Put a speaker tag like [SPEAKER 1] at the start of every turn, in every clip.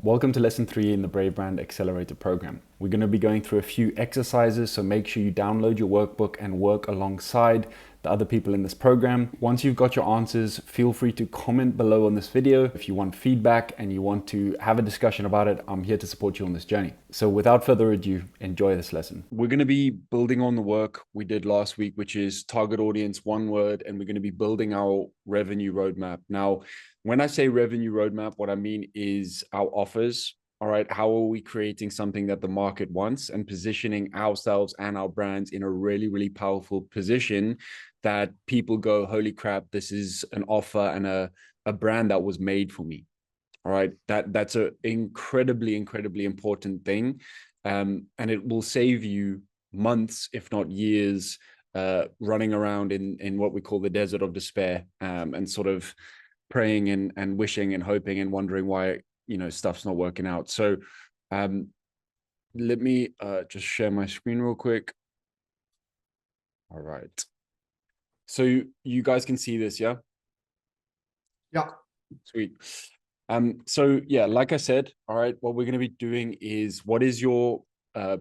[SPEAKER 1] Welcome to lesson 3 in the BraveBrand Accelerator program. We're going to be going through a few exercises, so make sure you download your workbook and work alongside the other people in this program. Once you've got your answers, feel free to comment below on this video. If you want feedback and you want to have a discussion about it, I'm here to support you on this journey. So without further ado, enjoy this lesson. We're going to be building on the work we did last week, which is target audience, one word, and we're going to be building our revenue roadmap. Now, when I say revenue roadmap, what I mean is our offers. All right, how are we creating something that the market wants and positioning ourselves and our brands in a really, really powerful position that people go, holy crap, this is an offer and a brand that was made for me. All right, that's an incredibly, incredibly important thing. And it will save you months, if not years, running around in what we call the desert of despair, and sort of praying and wishing and hoping and wondering why stuff's not working out. So let me just share my screen real quick. All right, so you guys can see this, yeah? Sweet. So yeah, like I said, all right, what we're going to be doing is, what is your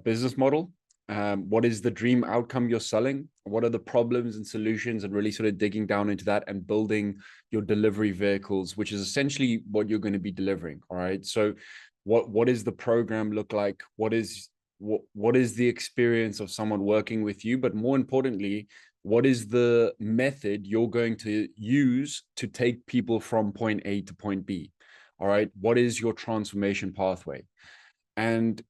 [SPEAKER 1] business model? What is the dream outcome you're selling? What are the problems and solutions, and really sort of digging down into that and building your delivery vehicles, which is essentially what you're going to be delivering. All right. So what is the program look like? What is the experience of someone working with you? But more importantly, what is the method you're going to use to take people from point A to point B? All right. What is your transformation pathway? And,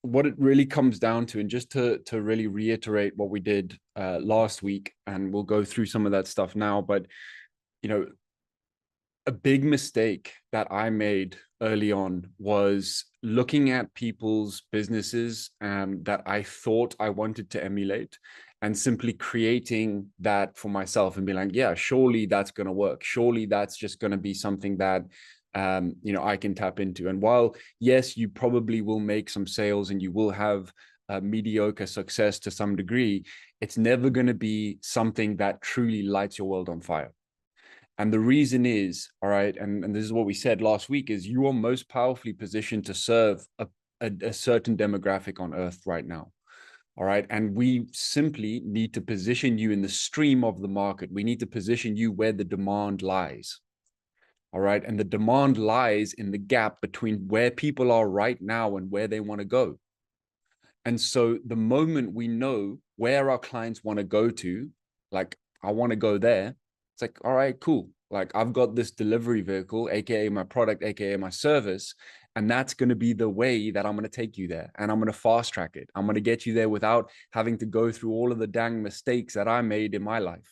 [SPEAKER 1] what it really comes down to, and just to really reiterate what we did last week, and we'll go through some of that stuff now, but, a big mistake that I made early on was looking at people's businesses that I thought I wanted to emulate, and simply creating that for myself and be like, yeah, surely that's going to work. Surely that's just going to be something that, I can tap into. And while, yes, you probably will make some sales and you will have mediocre success to some degree, it's never going to be something that truly lights your world on fire. And the reason is, all right, and this is what we said last week, is you are most powerfully positioned to serve a certain demographic on earth right now. All right. And we simply need to position you in the stream of the market. We need to position you where the demand lies. All right. And the demand lies in the gap between where people are right now and where they want to go. And so the moment we know where our clients want to go to, like, I want to go there, it's like, all right, cool. Like, I've got this delivery vehicle, AKA my product, AKA my service. And that's going to be the way that I'm going to take you there. And I'm going to fast track it. I'm going to get you there without having to go through all of the dang mistakes that I made in my life.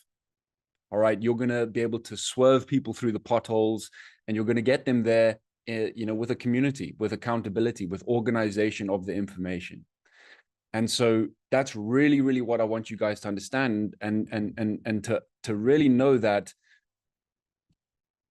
[SPEAKER 1] All right. You're going to be able to swerve people through the potholes, and you're going to get them there, with a community, with accountability, with organization of the information. And so that's really, really what I want you guys to understand, and to really know that,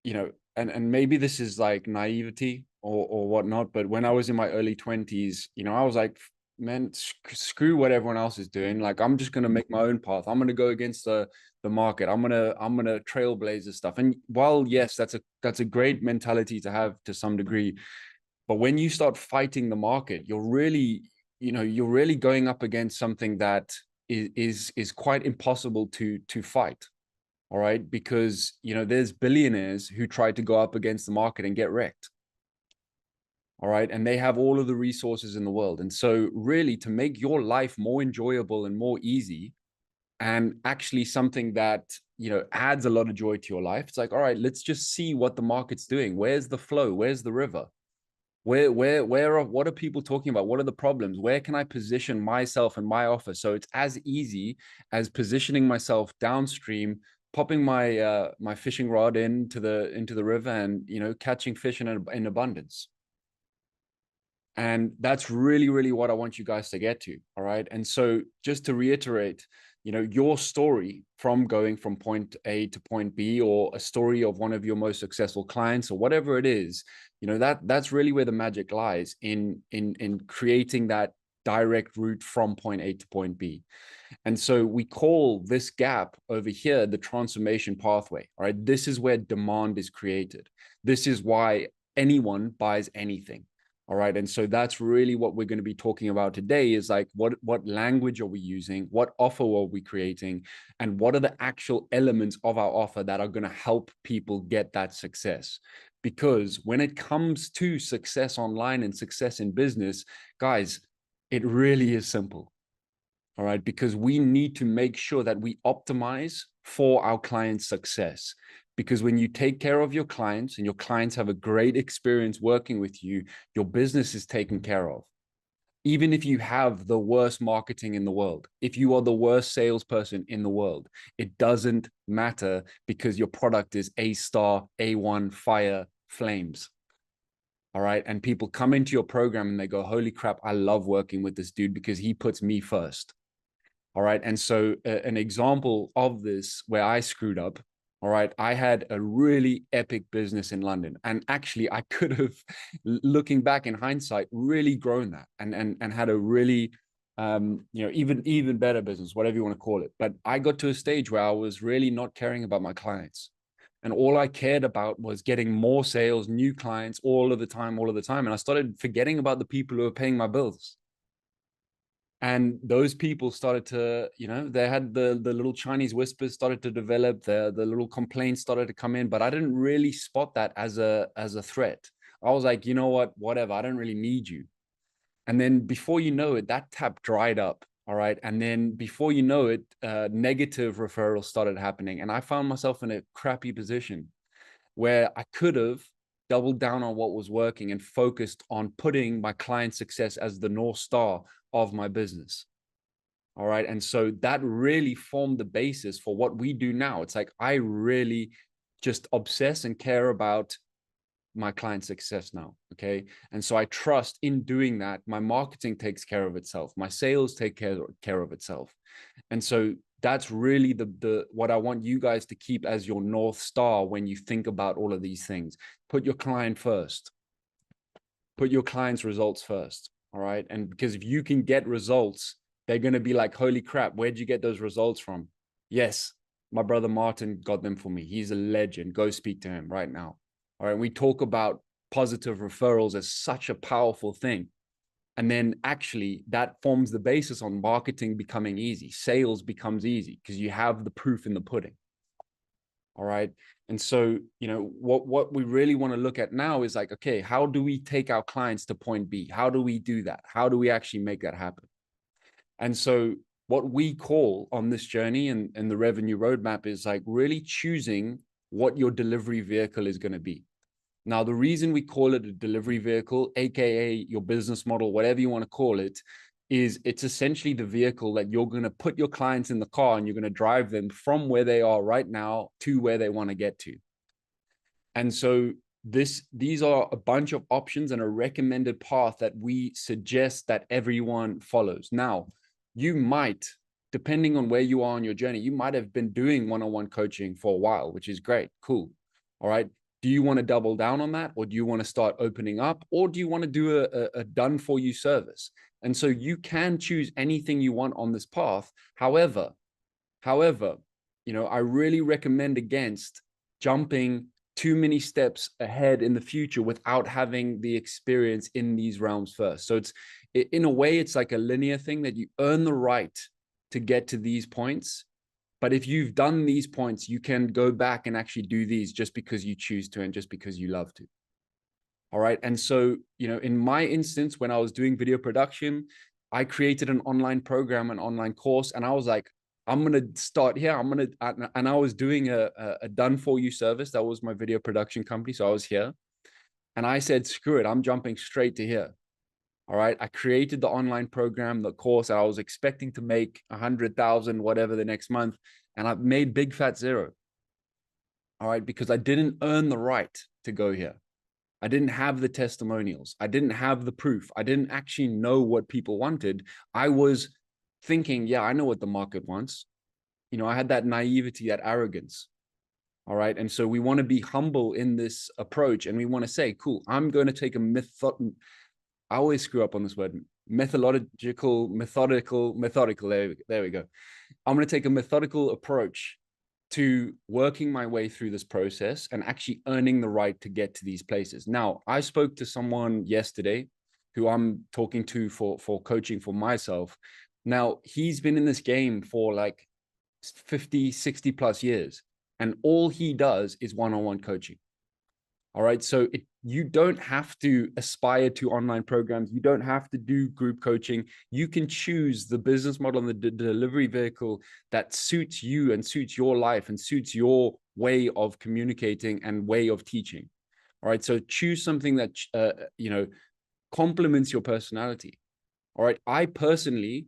[SPEAKER 1] and maybe this is like naivety or whatnot, but when I was in my early 20s, I was like, man, screw what everyone else is doing. Like, I'm just going to make my own path. I'm going to go against the market. I'm going to trailblaze this stuff. And while, yes, that's a great mentality to have to some degree, but when you start fighting the market, you're really going up against something that is quite impossible to fight. All right, because there's billionaires who try to go up against the market and get wrecked. All right, and they have all of the resources in the world. And so really, to make your life more enjoyable and more easy, and actually something that adds a lot of joy to your life, it's like, all right, let's just see what the market's doing. Where's the flow? Where's the river? What are people talking about? What are the problems? Where can I position myself and my offer? So it's as easy as positioning myself downstream, popping my my fishing rod into the river, and catching fish in abundance. And that's really, really what I want you guys to get to. All right. And so just to reiterate, your story from going from point A to point B, or a story of one of your most successful clients, or whatever it is, that's really where the magic lies, in creating that direct route from point A to point B. And so we call this gap over here the transformation pathway. All right. This is where demand is created. This is why anyone buys anything. All right. And so that's really what we're going to be talking about today is like, what language are we using? What offer are we creating? And what are the actual elements of our offer that are going to help people get that success? Because when it comes to success online and success in business, guys, it really is simple. All right. Because we need to make sure that we optimize for our clients' success. Because when you take care of your clients and your clients have a great experience working with you, your business is taken care of. Even if you have the worst marketing in the world, if you are the worst salesperson in the world, it doesn't matter because your product is A-star, A1, fire, flames. All right. And people come into your program and they go, holy crap, I love working with this dude because he puts me first. All right. And so an example of this where I screwed up. All right. I had a really epic business in London. And actually, I could have, looking back in hindsight, really grown that and had a really, even better business, whatever you want to call it. But I got to a stage where I was really not caring about my clients. And all I cared about was getting more sales, new clients all of the time. And I started forgetting about the people who were paying my bills. And those people started to, they had the little Chinese whispers started to develop, the little complaints started to come in, but I didn't really spot that as a threat. I was like, you know what, whatever, I don't really need you. And then before you know it, that tap dried up. All right. And then before you know it, negative referrals started happening. And I found myself in a crappy position where I could have doubled down on what was working and focused on putting my client success as the North Star of my business. All right. And so that really formed the basis for what we do now. It's like, I really just obsess and care about my client success now. Okay. And so I trust in doing that, my marketing takes care of itself. My sales take care of itself. And so that's really the what I want you guys to keep as your North Star when you think about all of these things. Put your client first. Put your client's results first. All right. And because if you can get results, they're going to be like, holy crap, where'd you get those results from? Yes, my brother Martin got them for me. He's a legend. Go speak to him right now. All right. We talk about positive referrals as such a powerful thing. And then actually that forms the basis on marketing becoming easy. Sales becomes easy because you have the proof in the pudding. All right. And so, what we really want to look at now is like, okay, how do we take our clients to point B? How do we do that? How do we actually make that happen? And so what we call on this journey and the revenue roadmap is like really choosing what your delivery vehicle is going to be. Now, the reason we call it a delivery vehicle, AKA your business model, whatever you want to call it, is it's essentially the vehicle that you're going to put your clients in the car and you're going to drive them from where they are right now to where they want to get to. And so these are a bunch of options and a recommended path that we suggest that everyone follows. Now, you might, depending on where you are on your journey, you might have been doing one-on-one coaching for a while, which is great. Cool. All right. Do you want to double down on that? Or do you want to start opening up? Or do you want to do a done for you service? And so you can choose anything you want on this path. However, I really recommend against jumping too many steps ahead in the future without having the experience in these realms first. So in a way, it's like a linear thing that you earn the right to get to these points. But if you've done these points, you can go back and actually do these just because you choose to and just because you love to. All right. And so, in my instance, when I was doing video production, I created an online program, an online course, and I was like, I'm going to start here. And I was doing a done for you service. That was my video production company. So I was here and I said, screw it. I'm jumping straight to here. All right. I created the online program, the course. I was expecting to make 100,000, whatever the next month. And I made big fat zero. All right. Because I didn't earn the right to go here. I didn't have the testimonials. I didn't have the proof. I didn't actually know what people wanted. I was thinking, yeah, I know what the market wants. I had that naivety, that arrogance. All right. And so we want to be humble in this approach. And we want to say, cool, I'm going to take I always screw up on this word, methodical. There we go. I'm going to take a methodical approach to working my way through this process and actually earning the right to get to these places. Now, I spoke to someone yesterday who I'm talking to for coaching for myself. Now, he's been in this game for like 50, 60 plus years, and all he does is one-on-one coaching. All right. So you don't have to aspire to online programs. You don't have to do group coaching. You can choose the business model and the delivery vehicle that suits you and suits your life and suits your way of communicating and way of teaching. All right. So choose something that, complements your personality. All right. I personally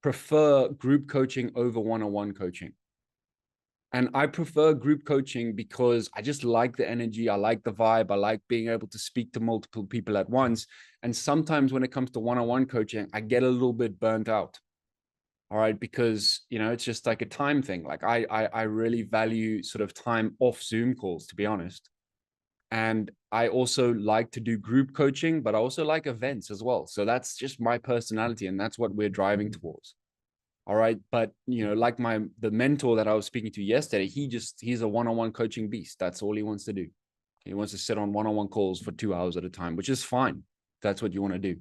[SPEAKER 1] prefer group coaching over one-on-one coaching. And I prefer group coaching because I just like the energy. I like the vibe. I like being able to speak to multiple people at once. And sometimes when it comes to one-on-one coaching, I get a little bit burnt out. All right. Because, it's just like a time thing. Like I really value sort of time off Zoom calls, to be honest. And I also like to do group coaching, but I also like events as well. So that's just my personality. And that's what we're driving towards. All right. But, like the mentor that I was speaking to yesterday, he's a one-on-one coaching beast. That's all he wants to do. He wants to sit on one-on-one calls for 2 hours at a time, which is fine. That's what you want to do.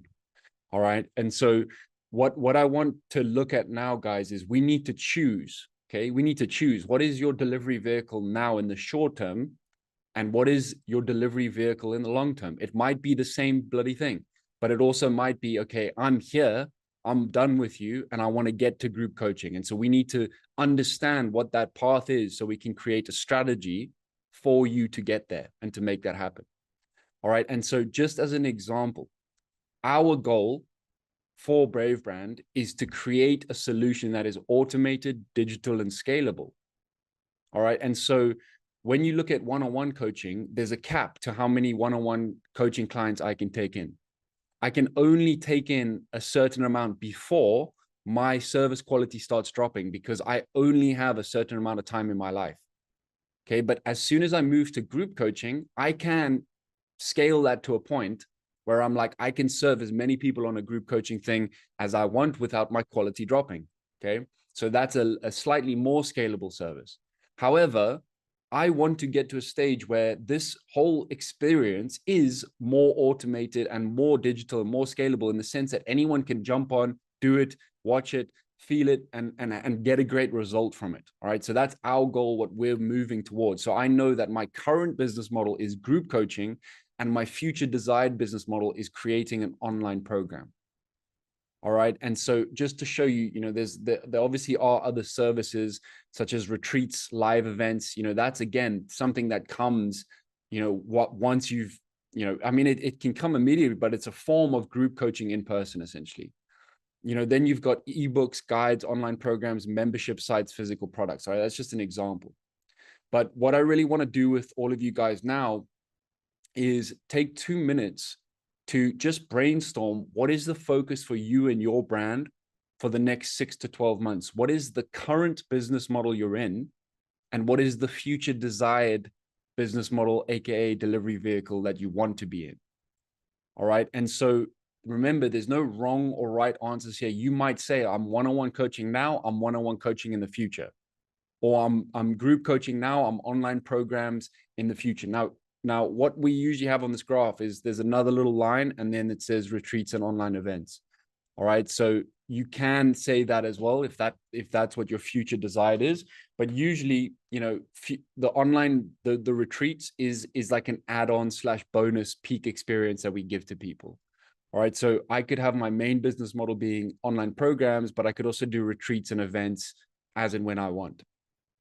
[SPEAKER 1] All right. And so what I want to look at now, guys, is we need to choose. Okay. We need to choose what is your delivery vehicle now in the short term, and what is your delivery vehicle in the long term. It might be the same bloody thing, but it also might be, okay, I'm here, I'm done with you, and I want to get to group coaching. And so we need to understand what that path is so we can create a strategy for you to get there and to make that happen. All right. And so just as an example, our goal for BraveBrand is to create a solution that is automated, digital, and scalable. All right. And so when you look at one-on-one coaching, there's a cap to how many one-on-one coaching clients I can take in. I can only take in a certain amount before my service quality starts dropping, because I only have a certain amount of time in my life. Okay. But as soon as I move to group coaching, I can scale that to a point where I'm like, I can serve as many people on a group coaching thing as I want without my quality dropping. Okay. So that's a slightly more scalable service. However, I want to get to a stage where this whole experience is more automated and more digital and more scalable, in the sense that anyone can jump on, do it, watch it, feel it, and get a great result from it. All right. So that's our goal, what we're moving towards. So I know that my current business model is group coaching, and my future desired business model is creating an online program. All right. And so just to show you, there obviously are other services such as retreats, live events. That's again something that comes, once you've, it can come immediately, but it's a form of group coaching in person, essentially. Then you've got ebooks, guides, online programs, membership sites, physical products. All right. That's just an example. But what I really want to do with all of you guys now is take 2 minutes to just brainstorm what is the focus for you and your brand for the next 6 to 12 months. What is the current business model you're in, and what is the future desired business model, aka delivery vehicle, that you want to be in? All right. And so remember, there's no wrong or right answers here. You might say, I'm one-on-one coaching now, I'm one-on-one coaching in the future, or I'm group coaching now, I'm online programs in the future. Now, what we usually have on this graph is there's another little line, and then it says retreats and online events. All right. So you can say that as well, if that's what your future desire is. But usually, the online, the retreats is like an add-on / bonus peak experience that we give to people. All right. So I could have my main business model being online programs, but I could also do retreats and events as and when I want.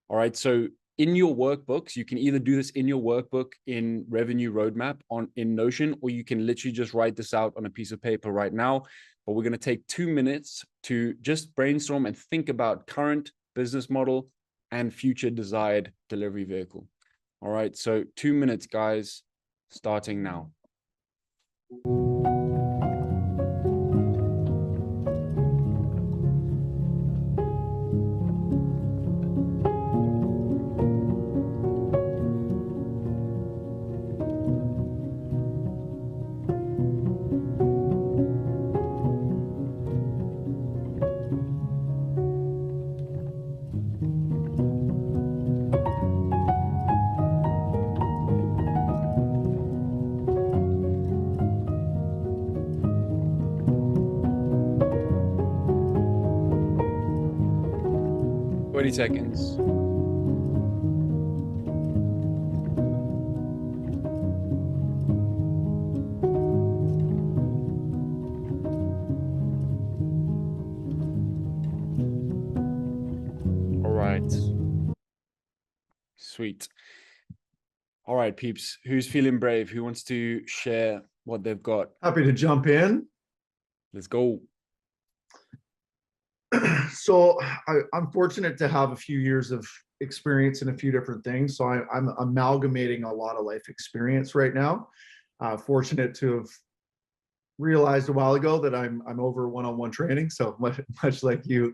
[SPEAKER 1] All right. So in your workbooks, you can either do this in your workbook in Revenue Roadmap in Notion, or you can literally just write this out on a piece of paper right now. But we're going to take 2 minutes to just brainstorm and think about current business model and future desired delivery vehicle. All right. So 2 minutes, guys, starting now. 20 seconds. All right. Sweet. All right, peeps. Who's feeling brave? Who wants to share what they've got?
[SPEAKER 2] Happy to jump in.
[SPEAKER 1] Let's go.
[SPEAKER 2] So I'm fortunate to have a few years of experience in a few different things. So I'm amalgamating a lot of life experience right now. Fortunate to have realized a while ago that I'm over one-on-one training. So much like you,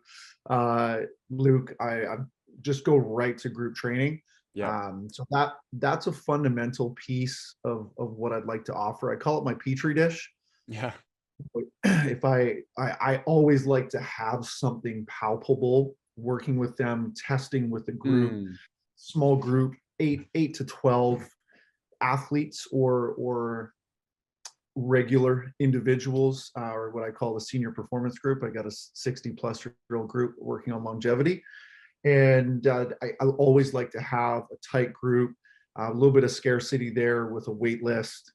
[SPEAKER 2] Luke, I just go right to group training.
[SPEAKER 1] Yeah.
[SPEAKER 2] So that's a fundamental piece of what I'd like to offer. I call it my petri dish.
[SPEAKER 1] Yeah.
[SPEAKER 2] If I always like to have something palpable, working with them, testing with the group, small group, 8 to 12 athletes or regular individuals, or what I call the senior performance group. I got a 60-plus-year-old group working on longevity. And I always like to have a tight group, a little bit of scarcity there with a wait list.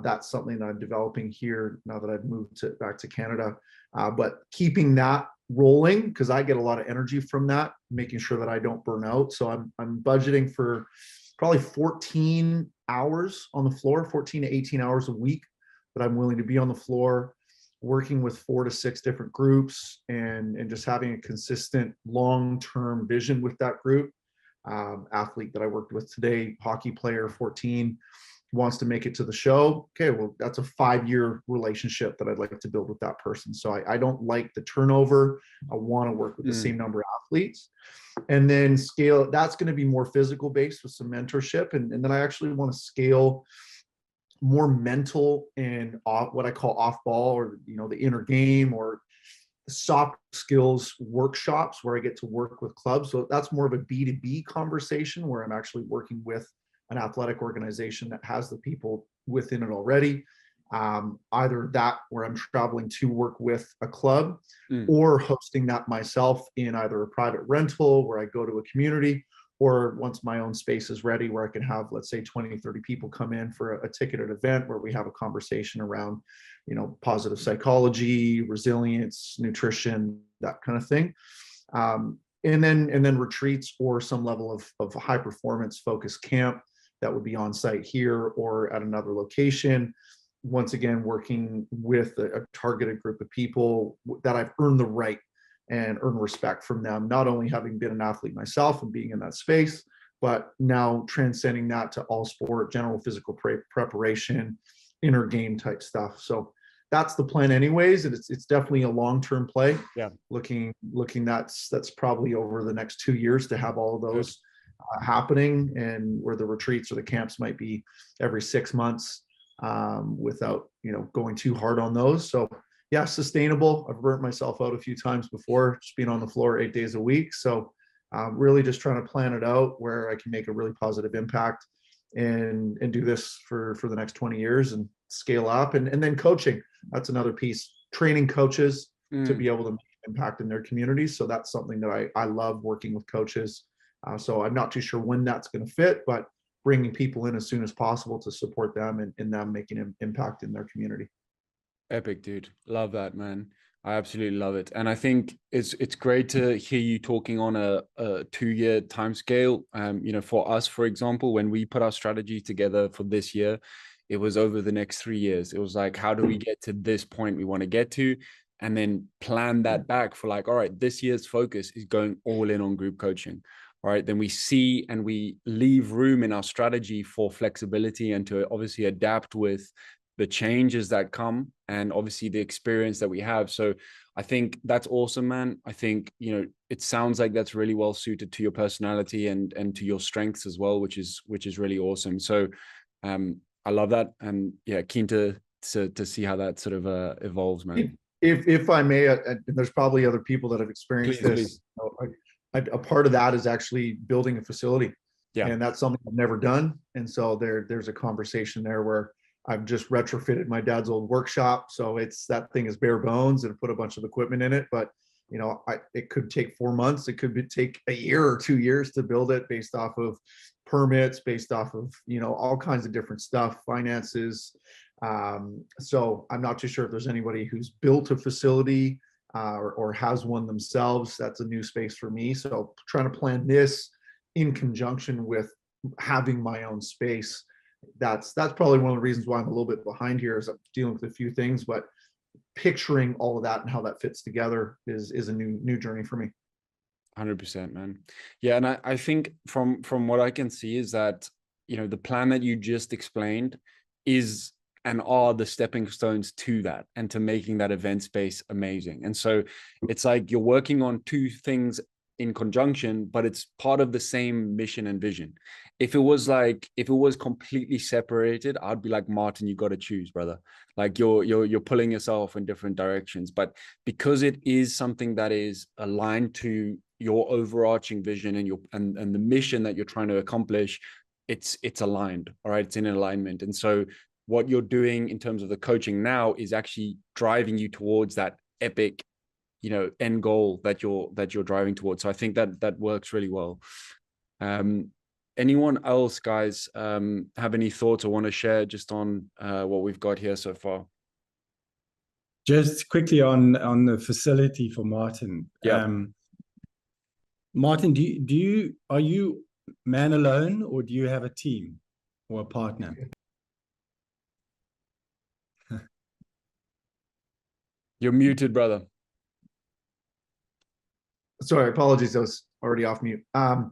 [SPEAKER 2] That's something that I'm developing here now that I've moved back to Canada. But keeping that rolling, because I get a lot of energy from that, making sure that I don't burn out. So I'm budgeting for probably 14 hours on the floor, 14 to 18 hours a week that I'm willing to be on the floor, working with 4 to 6 different groups and just having a consistent long-term vision with that group. Athlete that I worked with today, hockey player, 14, wants to make it to the show. Okay, well, that's a 5-year relationship that I'd like to build with that person. So I don't like the turnover. I want to work with the same number of athletes. And then scale, that's going to be more physical based with some mentorship. And then I actually want to scale more mental and what I call off ball, or the inner game, or soft skills workshops where I get to work with clubs. So that's more of a B2B conversation where I'm actually working with an athletic organization that has the people within it already. Either that where I'm traveling to work with a club, or hosting that myself in either a private rental where I go to a community, or once my own space is ready where I can have, let's say, 20, 30 people come in for a ticketed event where we have a conversation around, positive psychology, resilience, nutrition, that kind of thing. And then retreats or some level of high performance focused camp that would be on site here or at another location. Once again, working with a targeted group of people that I've earned the right and earn respect from them, not only having been an athlete myself and being in that space, but now transcending that to all sport, general physical preparation, inner game type stuff. So that's the plan anyways. And it's definitely a long-term play.
[SPEAKER 1] Yeah.
[SPEAKER 2] Looking that's probably over the next 2 years to have all of those happening, and where the retreats or the camps might be every 6 months, without, going too hard on those. So yeah, sustainable. I've burnt myself out a few times before, just being on the floor 8 days a week. So really just trying to plan it out where I can make a really positive impact and do this for the next 20 years and scale up. And then coaching, that's another piece. Training coaches to be able to make an impact in their communities. So that's something that I love, working with coaches. So I'm not too sure when that's going to fit, but bringing people in as soon as possible to support them and them making an impact in their community.
[SPEAKER 1] Epic, dude. Love that, man. I absolutely love it. And I think it's great to hear you talking on a 2-year timescale. For us, for example, when we put our strategy together for this year, it was over the next 3 years. It was like, how do we get to this point we want to get to? And then plan that back for like, all right, this year's focus is going all in on group coaching. All right, then we see and we leave room in our strategy for flexibility and to obviously adapt with the changes that come and obviously the experience that we have. So I think that's awesome, man. I think, it sounds like that's really well suited to your personality and to your strengths as well, which is really awesome. So I love that. And yeah, keen to see how that sort of evolves, man.
[SPEAKER 2] If I may, there's probably other people that have experienced this.
[SPEAKER 1] Please.
[SPEAKER 2] A part of that is actually building a facility.
[SPEAKER 1] Yeah.
[SPEAKER 2] And that's something I've never done. And so there's a conversation there where I've just retrofitted my dad's old workshop. So that thing is bare bones and put a bunch of equipment in it, but it could take 4 months. It could take a year or 2 years to build it, based off of permits, based off of, all kinds of different stuff, finances. So I'm not too sure if there's anybody who's built a facility or has one themselves. That's a new space for me. So trying to plan this in conjunction with having my own space. That's probably one of the reasons why I'm a little bit behind here, is I'm dealing with a few things, but picturing all of that and how that fits together is a new journey for me.
[SPEAKER 1] 100%, man. Yeah, and I think from what I can see is that, the plan that you just explained is and are the stepping stones to that, and to making that event space amazing. And so it's like you're working on two things in conjunction, but it's part of the same mission and vision. If it was completely separated, I'd be like, Martin, you got to choose, brother. Like you're pulling yourself in different directions. But because it is something that is aligned to your overarching vision and the mission that you're trying to accomplish, it's aligned. All right, it's in alignment. And so what you're doing in terms of the coaching now is actually driving you towards that epic, end goal that you're driving towards. So I think that works really well. Anyone else, guys, have any thoughts or want to share just on what we've got here so far?
[SPEAKER 3] Just quickly on the facility for Martin.
[SPEAKER 1] Yeah.
[SPEAKER 3] Martin, are you man alone, or do you have a team or a partner?
[SPEAKER 1] You're muted, brother.
[SPEAKER 2] Sorry, apologies. I was already off mute. I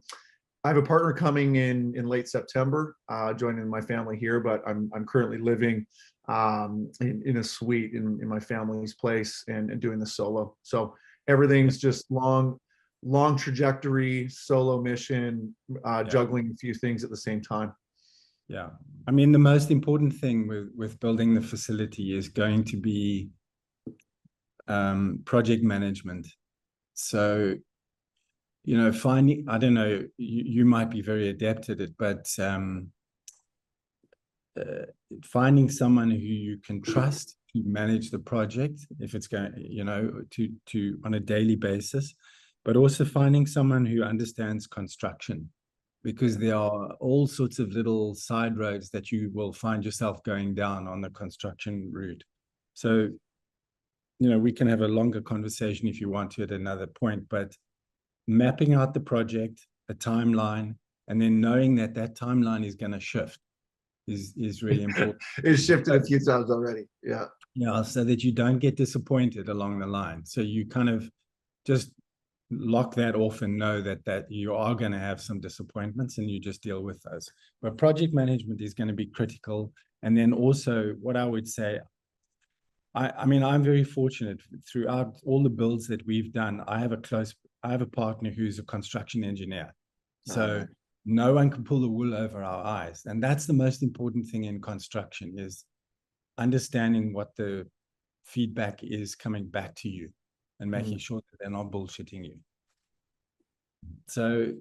[SPEAKER 2] have a partner coming in late September, joining my family here, but I'm currently living in a suite in my family's place and doing the solo. So everything's just long trajectory, solo mission, juggling a few things at the same time.
[SPEAKER 3] Yeah. I mean, the most important thing with building the facility is going to be project management. So, finding, I don't know, you might be very adept at it, but finding someone who you can trust to manage the project, if it's going, to on a daily basis, but also finding someone who understands construction, because there are all sorts of little side roads that you will find yourself going down on the construction route. So, we can have a longer conversation if you want to at another point, but mapping out the project, a timeline, and then knowing that timeline is going to shift is really important.
[SPEAKER 2] It's shifted a few times already. Yeah.
[SPEAKER 3] Yeah. So that you don't get disappointed along the line. So you kind of just lock that off and know that you are going to have some disappointments, and you just deal with those. But project management is going to be critical. And then also, what I would say, I mean, I'm very fortunate throughout all the builds that we've done. I have a partner who's a construction engineer. So no one can pull the wool over our eyes. And that's the most important thing in construction, is understanding what the feedback is coming back to you and making sure that they're not bullshitting you. So,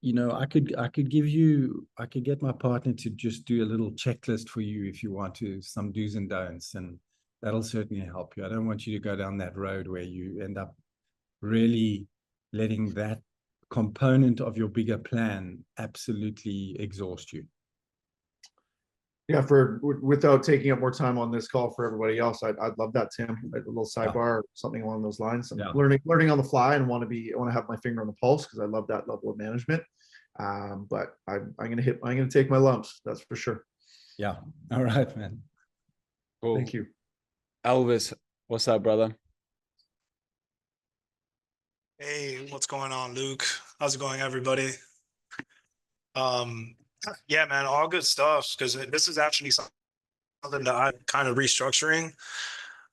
[SPEAKER 3] I could get my partner to just do a little checklist for you if you want to, some do's and don'ts, and that'll certainly help you. I don't want you to go down that road where you end up really letting that component of your bigger plan absolutely exhaust you.
[SPEAKER 2] Yeah, without taking up more time on this call for everybody else, I'd love that, Tim. A little sidebar, or something along those lines. I'm learning on the fly, and want to have my finger on the pulse, because I love that level of management. But I'm gonna take my lumps, that's for sure.
[SPEAKER 3] Yeah. All right, man.
[SPEAKER 1] Cool.
[SPEAKER 2] Thank you.
[SPEAKER 1] Elvis, what's up, brother?
[SPEAKER 4] Hey, what's going on, Luke? How's it going, everybody? Yeah, man, all good stuff, because this is actually something that I'm kind of restructuring.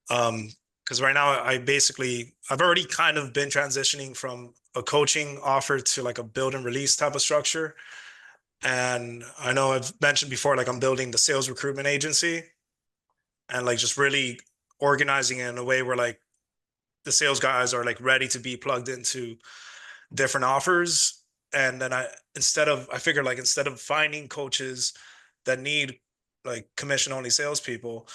[SPEAKER 4] Because right now I've already kind of been transitioning from a coaching offer to like a build and release type of structure. And I know I've mentioned before, like I'm building the sales recruitment agency, and like just really organizing it in a way where like the sales guys are like ready to be plugged into different offers. And then I figured like, instead of finding coaches that need like commission only salespeople,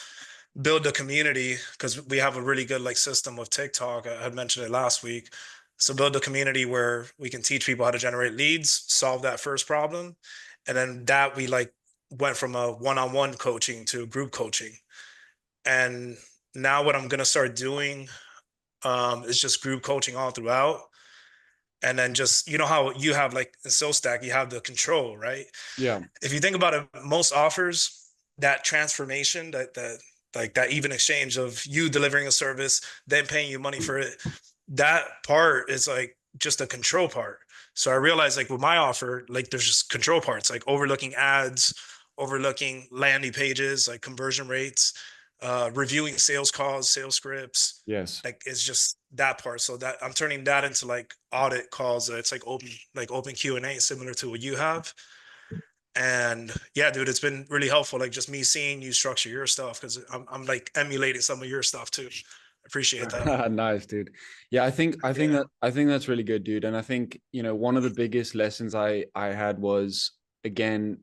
[SPEAKER 4] build a community, because we have a really good like system with TikTok. I had mentioned it last week. So build a community where we can teach people how to generate leads, solve that first problem. And then that we like went from a one-on-one coaching to group coaching. And now what I'm going to start doing is just group coaching all throughout. And then just, you know how you have like in SoulStack, you have the control, right?
[SPEAKER 1] Yeah.
[SPEAKER 4] If you think about it, most offers, that transformation, that even exchange of you delivering a service, then paying you money for it, that part is like just a control part. So I realized like with my offer, like there's just control parts, like overlooking ads, overlooking landing pages, like conversion rates, reviewing sales calls, sales scripts.
[SPEAKER 1] Yes.
[SPEAKER 4] Like it's just that part. So that I'm turning that into like audit calls. It's like open Q&A, similar to what you have. And yeah, dude, it's been really helpful. Like just me seeing you structure your stuff, because I'm like emulating some of your stuff too. Appreciate that.
[SPEAKER 1] Nice, dude. Yeah, I think that's really good, dude. And I think, you know, one of the biggest lessons I had was, again,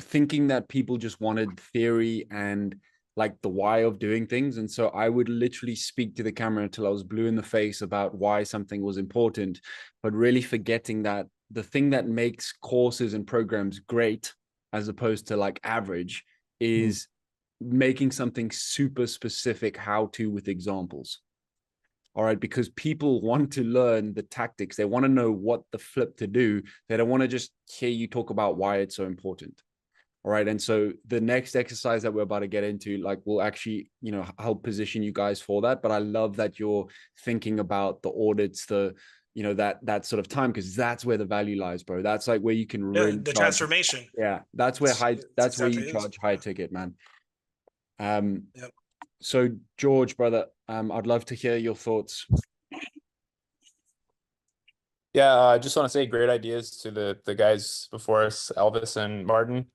[SPEAKER 1] thinking that people just wanted theory and like the why of doing things. And so I would literally speak to the camera until I was blue in the face about why something was important, but really forgetting that the thing that makes courses and programs great, as opposed to like average, is making something super specific how to with examples. All right, because people want to learn the tactics. They want to know what the flip to do. They don't want to just hear you talk about why it's so important. All right. And so the next exercise that we're about to get into, like, will actually, you know, help position you guys for that. But I love that you're thinking about the audits, the, you know, that sort of time, because that's where the value lies, bro. That's like where you can
[SPEAKER 4] Yeah,
[SPEAKER 1] really
[SPEAKER 4] the
[SPEAKER 1] charge.
[SPEAKER 4] transformation.
[SPEAKER 1] Yeah. That's where
[SPEAKER 4] It's
[SPEAKER 1] that's where you
[SPEAKER 4] exactly is.
[SPEAKER 1] charge high ticket, man.
[SPEAKER 4] Yep.
[SPEAKER 1] So George, brother, I'd love to hear your thoughts.
[SPEAKER 5] Yeah, I just want to say great ideas to the guys before us, Elvis and Martin.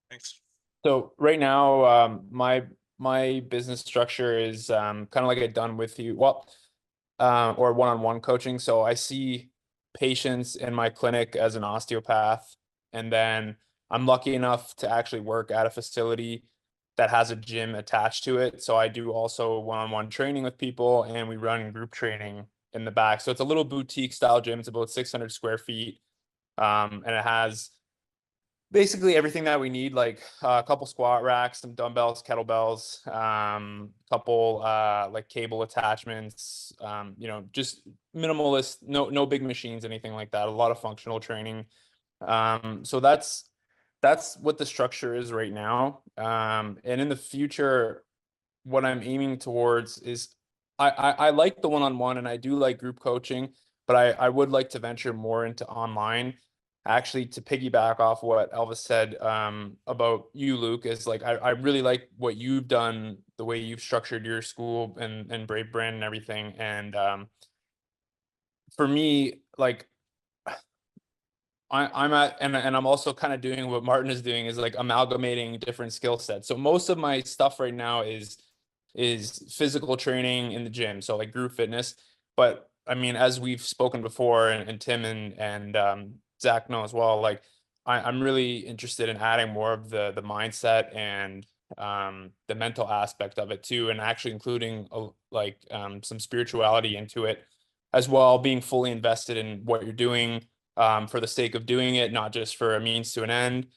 [SPEAKER 4] Thanks.
[SPEAKER 5] So right now, my business structure is kind of like a done with you, well, or one-on-one coaching. So I see patients in my clinic as an osteopath, and then I'm lucky enough to actually work at a facility that has a gym attached to it. So I do also one-on-one training with people, and we run group training in the back. So it's a little boutique style gym. It's about 600 square feet. And it has basically everything that we need, like a couple squat racks, some dumbbells, kettlebells, couple like cable attachments, you know, just minimalist, no big machines, anything like that. A lot of functional training. So that's what the structure is right now. And in the future, what I'm aiming towards is I like the one-on-one, and I do like group coaching, but I would like to venture more into online. Actually, to piggyback off what Elvis said about you, Luke, is like I really like what you've done, the way you've structured your school and BraveBrand and everything. And for me, like I'm at, and I'm also kind of doing what Martin is doing, is like amalgamating different skill sets. So most of my stuff right now is physical training in the gym, so like group fitness. But I mean, as we've spoken before, and Tim and Zach know as well, like I'm really interested in adding more of the mindset and the mental aspect of it too, and actually including some spirituality into it as well, being fully invested in what you're doing for the sake of doing it, not just for a means to an end.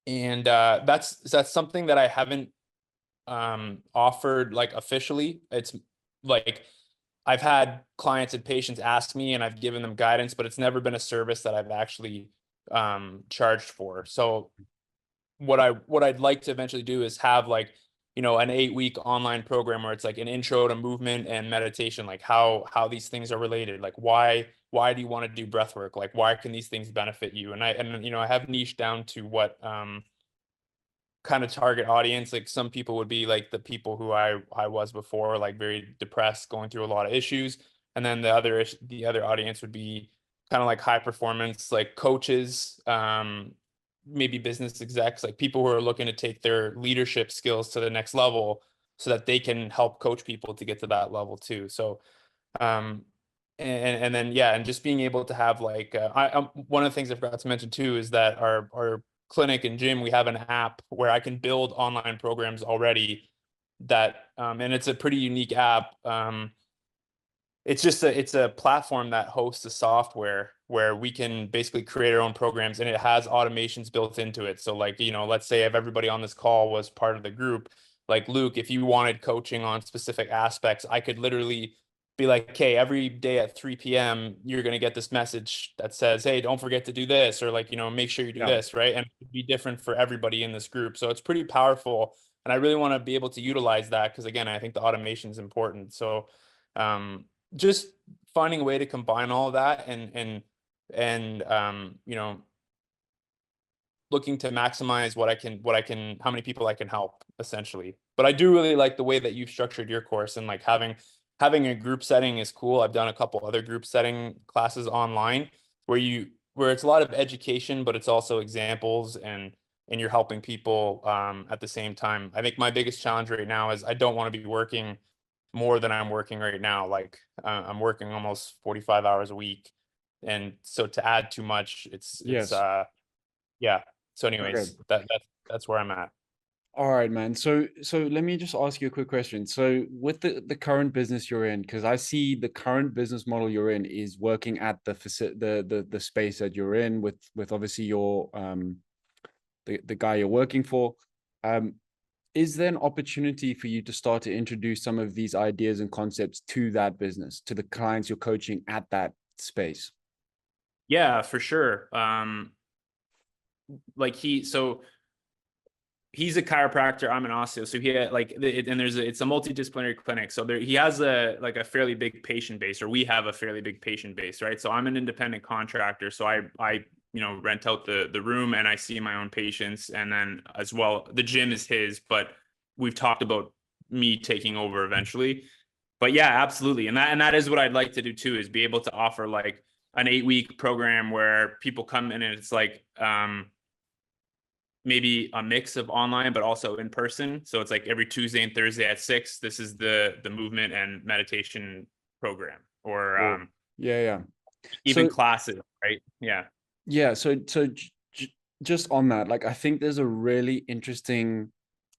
[SPEAKER 5] And that's something that I haven't offered like officially. It's like I've had clients and patients ask me, and I've given them guidance, but it's never been a service that I've actually charged for. So what I'd like to eventually do is have, like, you know, an 8-week online program where it's like an intro to movement and meditation, like how these things are related, like why do you want to do breath work, like why can these things benefit you, and you know, I have niche down to what kind of target audience. Like some people would be like the people who I was before, like very depressed, going through a lot of issues, and then the other audience would be kind of like high performance, like coaches, maybe business execs, like people who are looking to take their leadership skills to the next level so that they can help coach people to get to that level too. So and then yeah, and just being able to have like one of the things I forgot to mention too is that our clinic and gym, we have an app where I can build online programs already that, and it's a pretty unique app. It's a platform that hosts a software where we can basically create our own programs, and it has automations built into it. So like, you know, let's say if everybody on this call was part of the group, like Luke, if you wanted coaching on specific aspects, I could literally be like, okay, every day at 3 p.m., you're going to get this message that says, hey, don't forget to do this, or like, you know, make sure you do this, right? And it'd be different for everybody in this group. So it's pretty powerful. And I really want to be able to utilize that because, again, I think the automation is important. So just finding a way to combine all of that and you know, looking to maximize what I can, how many people I can help, essentially. But I do really like the way that you've structured your course, and like having a group setting is cool. I've done a couple other group setting classes online where it's a lot of education, but it's also examples, and you're helping people at the same time. I think my biggest challenge right now is I don't want to be working more than I'm working right now. Like I'm working almost 45 hours a week. And so to add too much, yeah. So anyways, that's where I'm at.
[SPEAKER 1] All right, man. So let me just ask you a quick question. So with the current business you're in, because I see the current business model you're in is working at the space that you're in with obviously your the guy you're working for. Is there an opportunity for you to start to introduce some of these ideas and concepts to that business, to the clients you're coaching at that space?
[SPEAKER 5] Yeah, for sure. Like he's a chiropractor. I'm an osteo. So he had it's a multidisciplinary clinic. So he has a fairly big patient base, or we have a fairly big patient base, right? So I'm an independent contractor. So I you know, rent out the room and I see my own patients. And then as well, the gym is his, but we've talked about me taking over eventually. But yeah, absolutely. And that is what I'd like to do too, is be able to offer like an 8-week program where people come in and it's like, maybe a mix of online, but also in person. So it's like every Tuesday and Thursday at 6, this is the movement and meditation program, or even classes, right?
[SPEAKER 1] Yeah. So just on that, like, I think there's a really interesting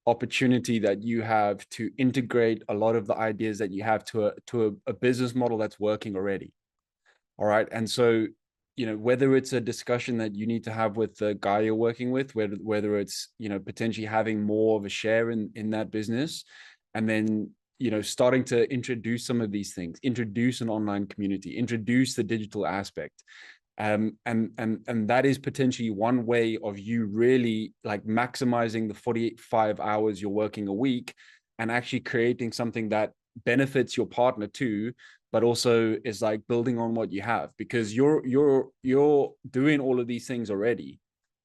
[SPEAKER 1] opportunity that you have to integrate a lot of the ideas that you have to a business model that's working already. All right. And so, you know, whether it's a discussion that you need to have with the guy you're working with, whether it's, you know, potentially having more of a share in that business, and then, you know, starting to introduce some of these things, introduce an online community, introduce the digital aspect. And that is potentially one way of you really like maximizing the 45 hours you're working a week, and actually creating something that benefits your partner too, but also is like building on what you have, because you're doing all of these things already.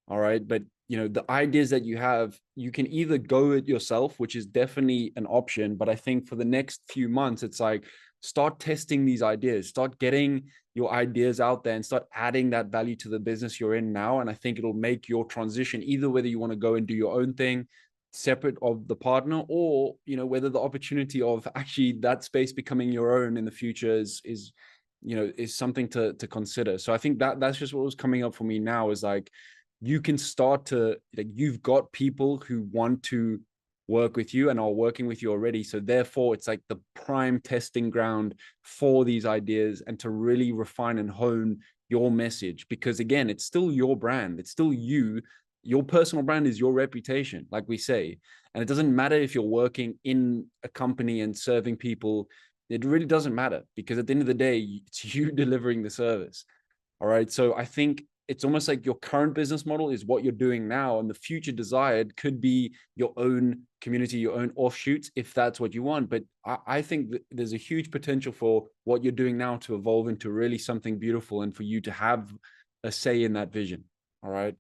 [SPEAKER 1] All right. But you know, the ideas that you have, you can either go it yourself, which is definitely an option. But I think for the next few months, it's like, start testing these ideas, start getting your ideas out there and start adding that value to the business you're in now. And I think it'll make your transition, either whether you want to go and do your own thing separate of the partner, or, you know, whether the opportunity of actually that space becoming your own in the future is you know, is something to consider. So I think that's just what was coming up for me now, is like, you can start to, like, you've got people who want to work with you and are working with you already. So therefore it's like the prime testing ground for these ideas, and to really refine and hone your message, because again, it's still your brand. It's still you. Your personal brand is your reputation, like we say. And it doesn't matter if you're working in a company and serving people. It really doesn't matter, because at the end of the day, it's you delivering the service. All right. So I think it's almost like your current business model is what you're doing now, and the future desired could be your own community, your own offshoots, if that's what you want. But I think that there's a huge potential for what you're doing now to evolve into really something beautiful, and for you to have a say in that vision. All right.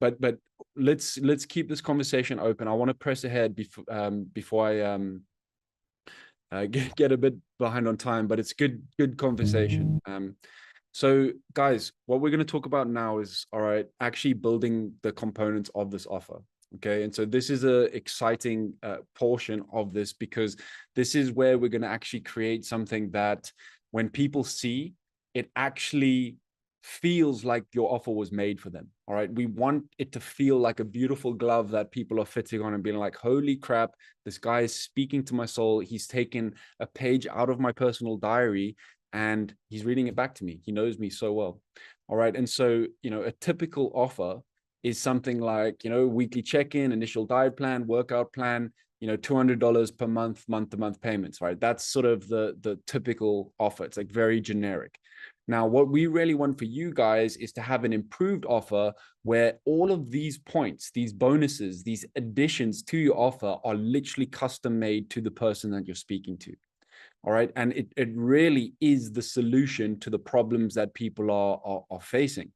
[SPEAKER 1] But let's keep this conversation open. I want to press ahead before I get a bit behind on time, but it's good conversation. So guys, what we're going to talk about now is, all right, actually building the components of this offer. Okay. And so this is a exciting portion of this, because this is where we're going to actually create something that when people see it, actually feels like your offer was made for them. All right. We want it to feel like a beautiful glove that people are fitting on and being like, holy crap, this guy is speaking to my soul. He's taken a page out of my personal diary and he's reading it back to me. He knows me so well. All right. And so, you know, a typical offer is something like, you know, weekly check-in, initial diet plan, workout plan, you know, $200 per month, month-to-month payments, right? That's sort of the typical offer. It's like very generic. Now, what we really want for you guys is to have an improved offer where all of these points, these bonuses, these additions to your offer are literally custom made to the person that you're speaking to. All right. And it really is the solution to the problems that people are facing.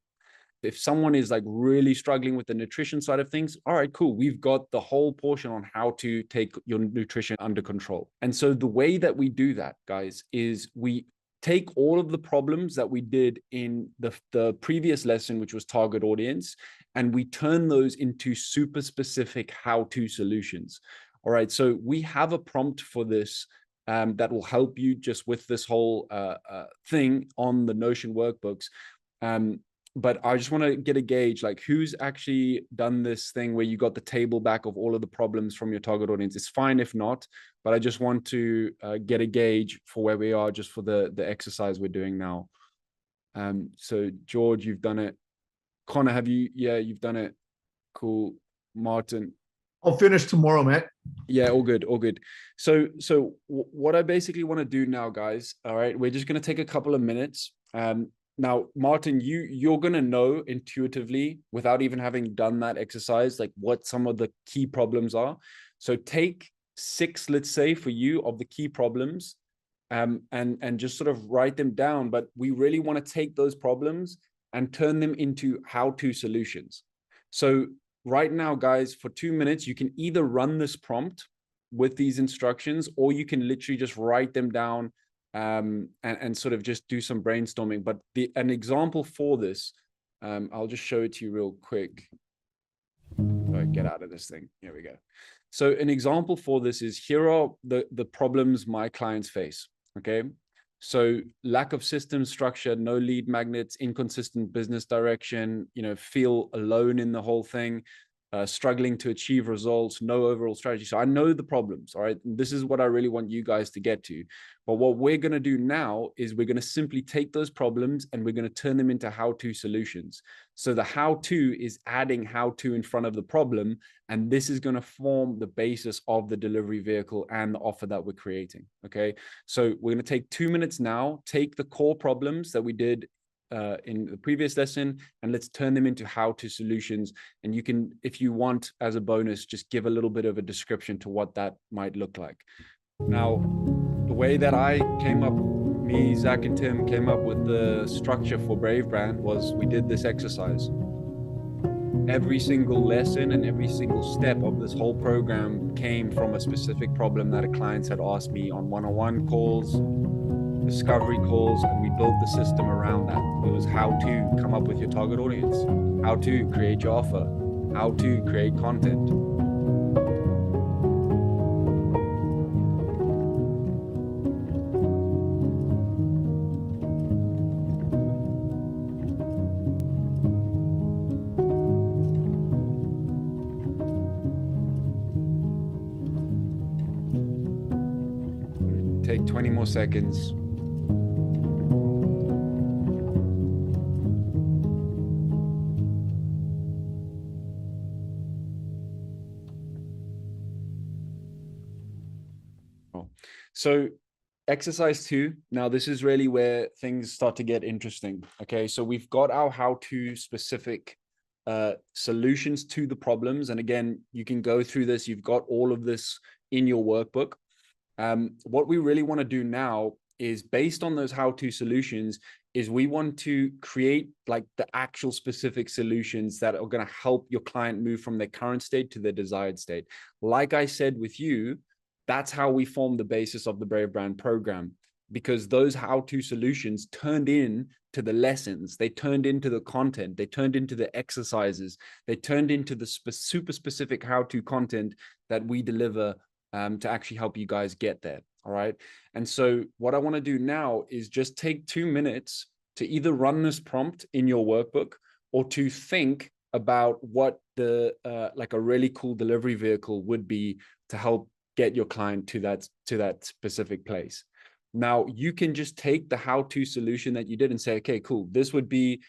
[SPEAKER 1] If someone is like really struggling with the nutrition side of things, all right, cool. We've got the whole portion on how to take your nutrition under control. And so the way that we do that, guys, is we take all of the problems that we did in the previous lesson, which was target audience, and we turn those into super specific how-to solutions. All right. So we have a prompt for this that will help you just with this whole thing on the Notion workbooks. But I just want to get a gauge, like who's actually done this thing where you got the table back of all of the problems from your target audience. It's fine if not, but I just want to get a gauge for where we are just for the exercise we're doing now. So George, you've done it. Connor, have you? Yeah, you've done it. Cool. Martin.
[SPEAKER 2] I'll finish tomorrow, Matt.
[SPEAKER 1] Yeah, all good, all good. So what I basically want to do now, guys, all right, we're just going to take a couple of minutes. Now, Martin, you're going to know intuitively without even having done that exercise, like what some of the key problems are. So take 6, let's say for you, of the key problems and just sort of write them down. But we really want to take those problems and turn them into how-to solutions. So right now, guys, for 2 minutes, you can either run this prompt with these instructions, or you can literally just write them down and sort of just do some brainstorming. But an example for this, I'll just show it to you real quick. Sorry, get out of this thing. Here we go. So an example for this is, here are the problems my clients face. Okay. So lack of system structure, no lead magnets, inconsistent business direction, you know, feel alone in the whole thing, struggling to achieve results, no overall strategy. So I know the problems, all right? And this is what I really want you guys to get to. But what we're going to do now is we're going to simply take those problems and we're going to turn them into how-to solutions. So the how-to is adding how-to in front of the problem. And this is going to form the basis of the delivery vehicle and the offer that we're creating. Okay. So we're going to take 2 minutes now, take the core problems that we did in the previous lesson, and let's turn them into how-to solutions. And you can, if you want, as a bonus, just give a little bit of a description to what that might look like. Now, the way that I came up, me, Zach, and Tim came up with the structure for BraveBrand was we did this exercise. Every single lesson and every single step of this whole program came from a specific problem that a client had asked me on one-on-one calls, discovery calls, and we built the system around that. It was how to come up with your target audience, how to create your offer, how to create content. Take 20 more seconds. So exercise 2, now this is really where things start to get interesting. Okay, so we've got our how-to specific solutions to the problems. And again, you can go through this. You've got all of this in your workbook. What we really want to do now is, based on those how-to solutions, is we want to create like the actual specific solutions that are going to help your client move from their current state to their desired state. Like I said with you, that's how we form the basis of the BraveBrand program, because those how-to solutions turned in to the lessons, they turned into the content, they turned into the exercises, they turned into the super specific how-to content that we deliver to actually help you guys get there. All right. And so what I want to do now is just take 2 minutes to either run this prompt in your workbook or to think about what the like a really cool delivery vehicle would be to help get your client to that specific place. Now you can just take the how-to solution that you did and say, okay, cool, this would be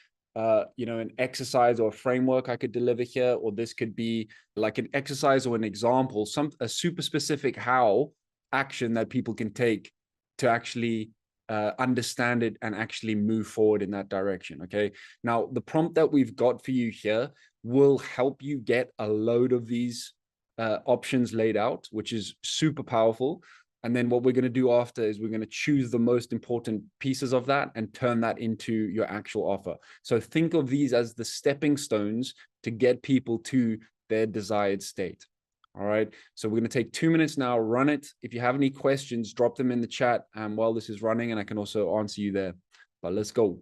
[SPEAKER 1] you know, an exercise or a framework I could deliver here, or this could be like an exercise or an example, a super specific how action that people can take to actually understand it and actually move forward in that direction. Okay. Now the prompt that we've got for you here will help you get a load of these options laid out, which is super powerful. And then what we're going to do after is we're going to choose the most important pieces of that and turn that into your actual offer. So think of these as the stepping stones to get people to their desired state. All right. So we're going to take 2 minutes now, run it. If you have any questions, drop them in the chat while this is running, and I can also answer you there. But let's go.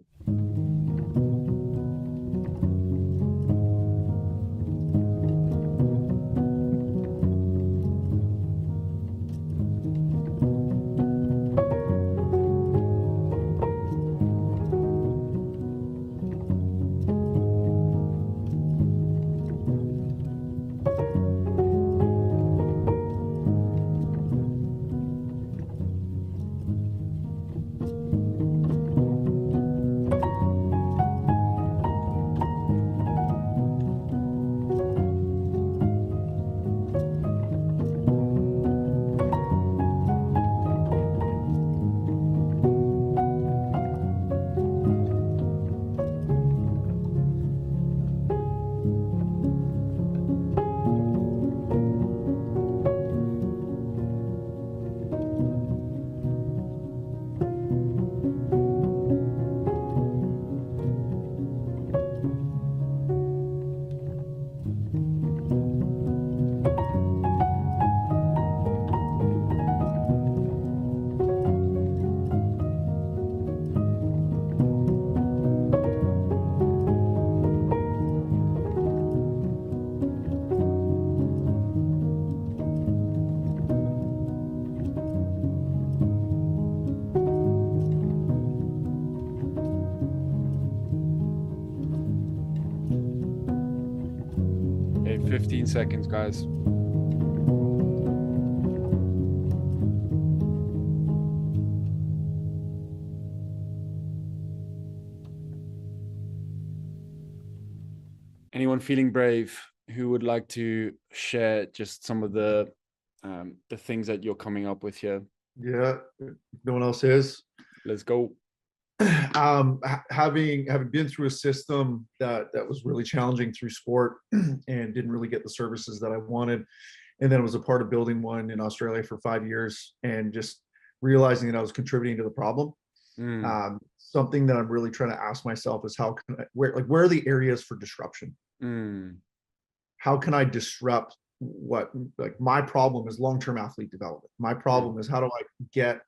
[SPEAKER 1] Okay, 15 seconds, guys. Anyone feeling brave who would like to share just some of the things that you're coming up with here?
[SPEAKER 2] Yeah, no one else is.
[SPEAKER 1] Let's go.
[SPEAKER 2] Having been through a system that was really challenging through sport and didn't really get the services that I wanted, and then I was a part of building one in Australia for 5 years, and just realizing that I was contributing to the problem. Something that I'm really trying to ask myself is how can I, where are the areas for disruption? How can I disrupt what, like, my problem is long-term athlete development. My problem is how do I get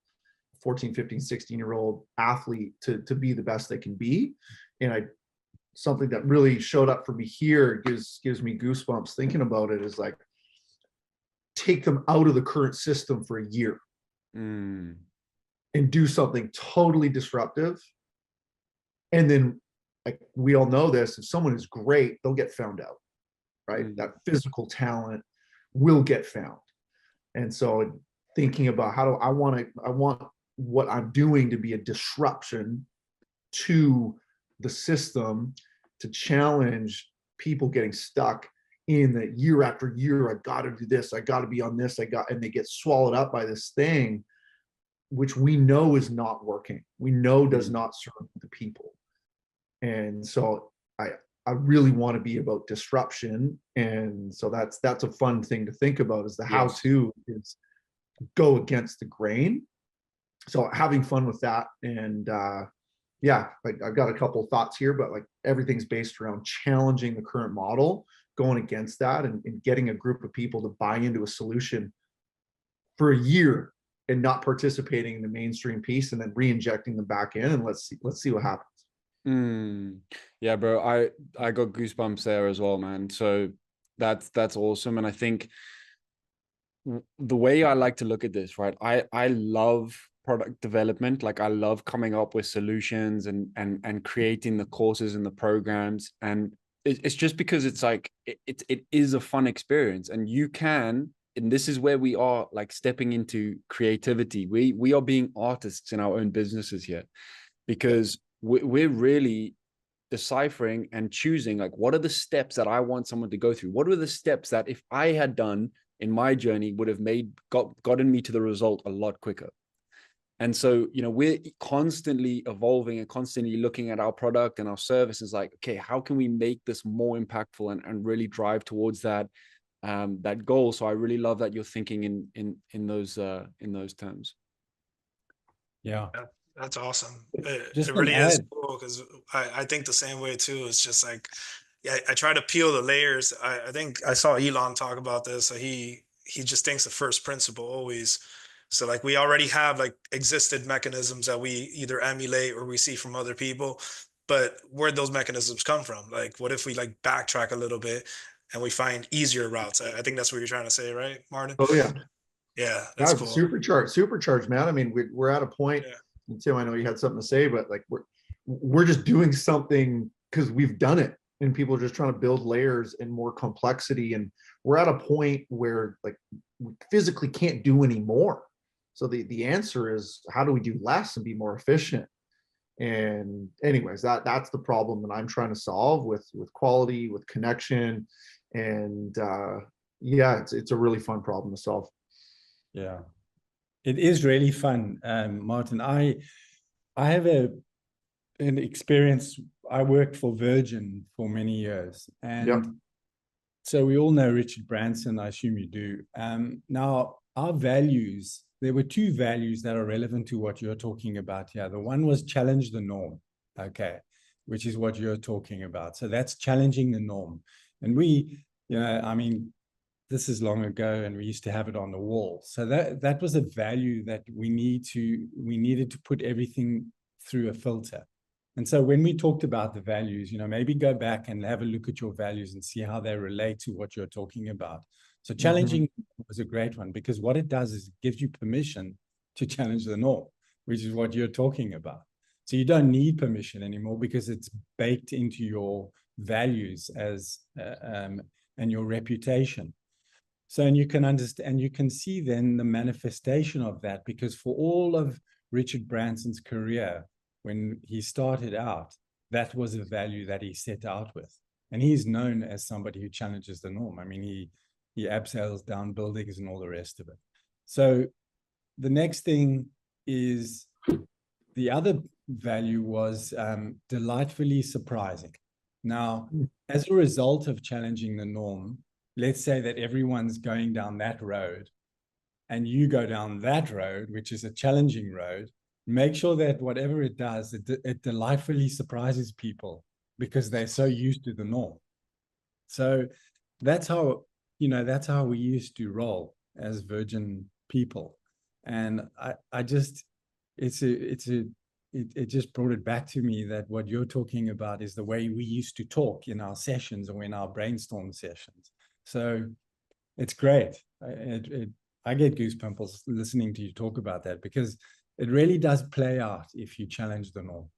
[SPEAKER 2] 14, 15, 16-year-old athlete to be the best they can be? And something that really showed up for me here gives me goosebumps thinking about it, is like, take them out of the current system for a year and do something totally disruptive. And then, like, we all know this, if someone is great, they'll get found out, right? That physical talent will get found. And so thinking about how do I want what I'm doing to be a disruption to the system, to challenge people getting stuck in the year after year, I got to do this, I got to be on this, and they get swallowed up by this thing, which we know is not working. We know does not serve the people. And so I really want to be about disruption. And so that's a fun thing to think about, is the how to is go against the grain. So having fun with that. And yeah, like, I've got a couple of thoughts here, but like, everything's based around challenging the current model, going against that, and getting a group of people to buy into a solution for a year and not participating in the mainstream piece, and then re-injecting them back in, and let's see what happens.
[SPEAKER 1] Yeah, bro, I got goosebumps there as well, man. So that's awesome. And I think the way I like to look at this, right, I love product development. Like I love coming up with solutions and creating the courses and the programs. And it's just because it's like, it is a fun experience, and you can, and this is where we are like stepping into creativity. We are being artists in our own businesses here, because we're really deciphering and choosing, like, what are the steps that I want someone to go through? What are the steps that if I had done in my journey would have gotten me to the result a lot quicker? And so, you know, we're constantly evolving and constantly looking at our product and our services like, okay, how can we make this more impactful and really drive towards that that goal? So I really love that you're thinking in those terms.
[SPEAKER 3] Yeah.
[SPEAKER 4] That's awesome.
[SPEAKER 3] Just
[SPEAKER 4] It really
[SPEAKER 3] an
[SPEAKER 4] is
[SPEAKER 3] ad.
[SPEAKER 4] cool, because I think the same way too. It's just like, yeah, I try to peel the layers. I think I saw Elon talk about this. So he just thinks the first principle always. So like we already have like existed mechanisms that we either emulate or we see from other people, but where'd those mechanisms come from? Like, what if we like backtrack a little bit and we find easier routes? I think that's what you're trying to say, right, Martin?
[SPEAKER 2] Oh yeah.
[SPEAKER 4] Yeah,
[SPEAKER 2] Yeah,
[SPEAKER 4] that's cool.
[SPEAKER 2] supercharged, man. I mean, we're at a point,
[SPEAKER 4] Yeah.
[SPEAKER 2] and Tim, I know you had something to say, but like we're just doing something because we've done it, and people are just trying to build layers and more complexity. And we're at a point where like we physically can't do any more. So the answer is, how do we do less and be more efficient? And anyways, that's the problem that I'm trying to solve with quality, with connection, and yeah, it's a really fun problem to solve.
[SPEAKER 3] Yeah, it is really fun, Martin. I have an experience. I worked for Virgin for many years, and
[SPEAKER 2] Yep.
[SPEAKER 3] so we all know Richard Branson. I assume you do. Now, our values, there were two values that are relevant to what you're talking about here. The one was challenge the norm, okay, which is what you're talking about. So that's challenging the norm. And we, you know, I mean, this is long ago, and we used to have it on the wall. So that was a value that we needed to put everything through a filter. And so when we talked about the values, you know, maybe go back and have a look at your values and see how they relate to what you're talking about. So challenging was a great one, because what it does is it gives you permission to challenge the norm, which is what you're talking about. So you don't need permission anymore, because it's baked into your values as and your reputation. So, and you can understand, you can see then the manifestation of that, because for all of Richard Branson's career, when he started out, that was a value that he set out with. And he's known as somebody who challenges the norm. I mean, he abseils down buildings and all the rest of it. So the next thing is, the other value was delightfully surprising. Now, as a result of challenging the norm, let's say that everyone's going down that road and you go down that road, which is a challenging road, make sure that whatever it does, it delightfully surprises people, because they're so used to the norm. So that's how, you know, that's how we used to roll as Virgin people. And I just, it just brought it back to me that what you're talking about is the way we used to talk in our sessions or in our brainstorm sessions. So it's great. I get goosebumps listening to you talk about that, because it really does play out if you challenge the norm.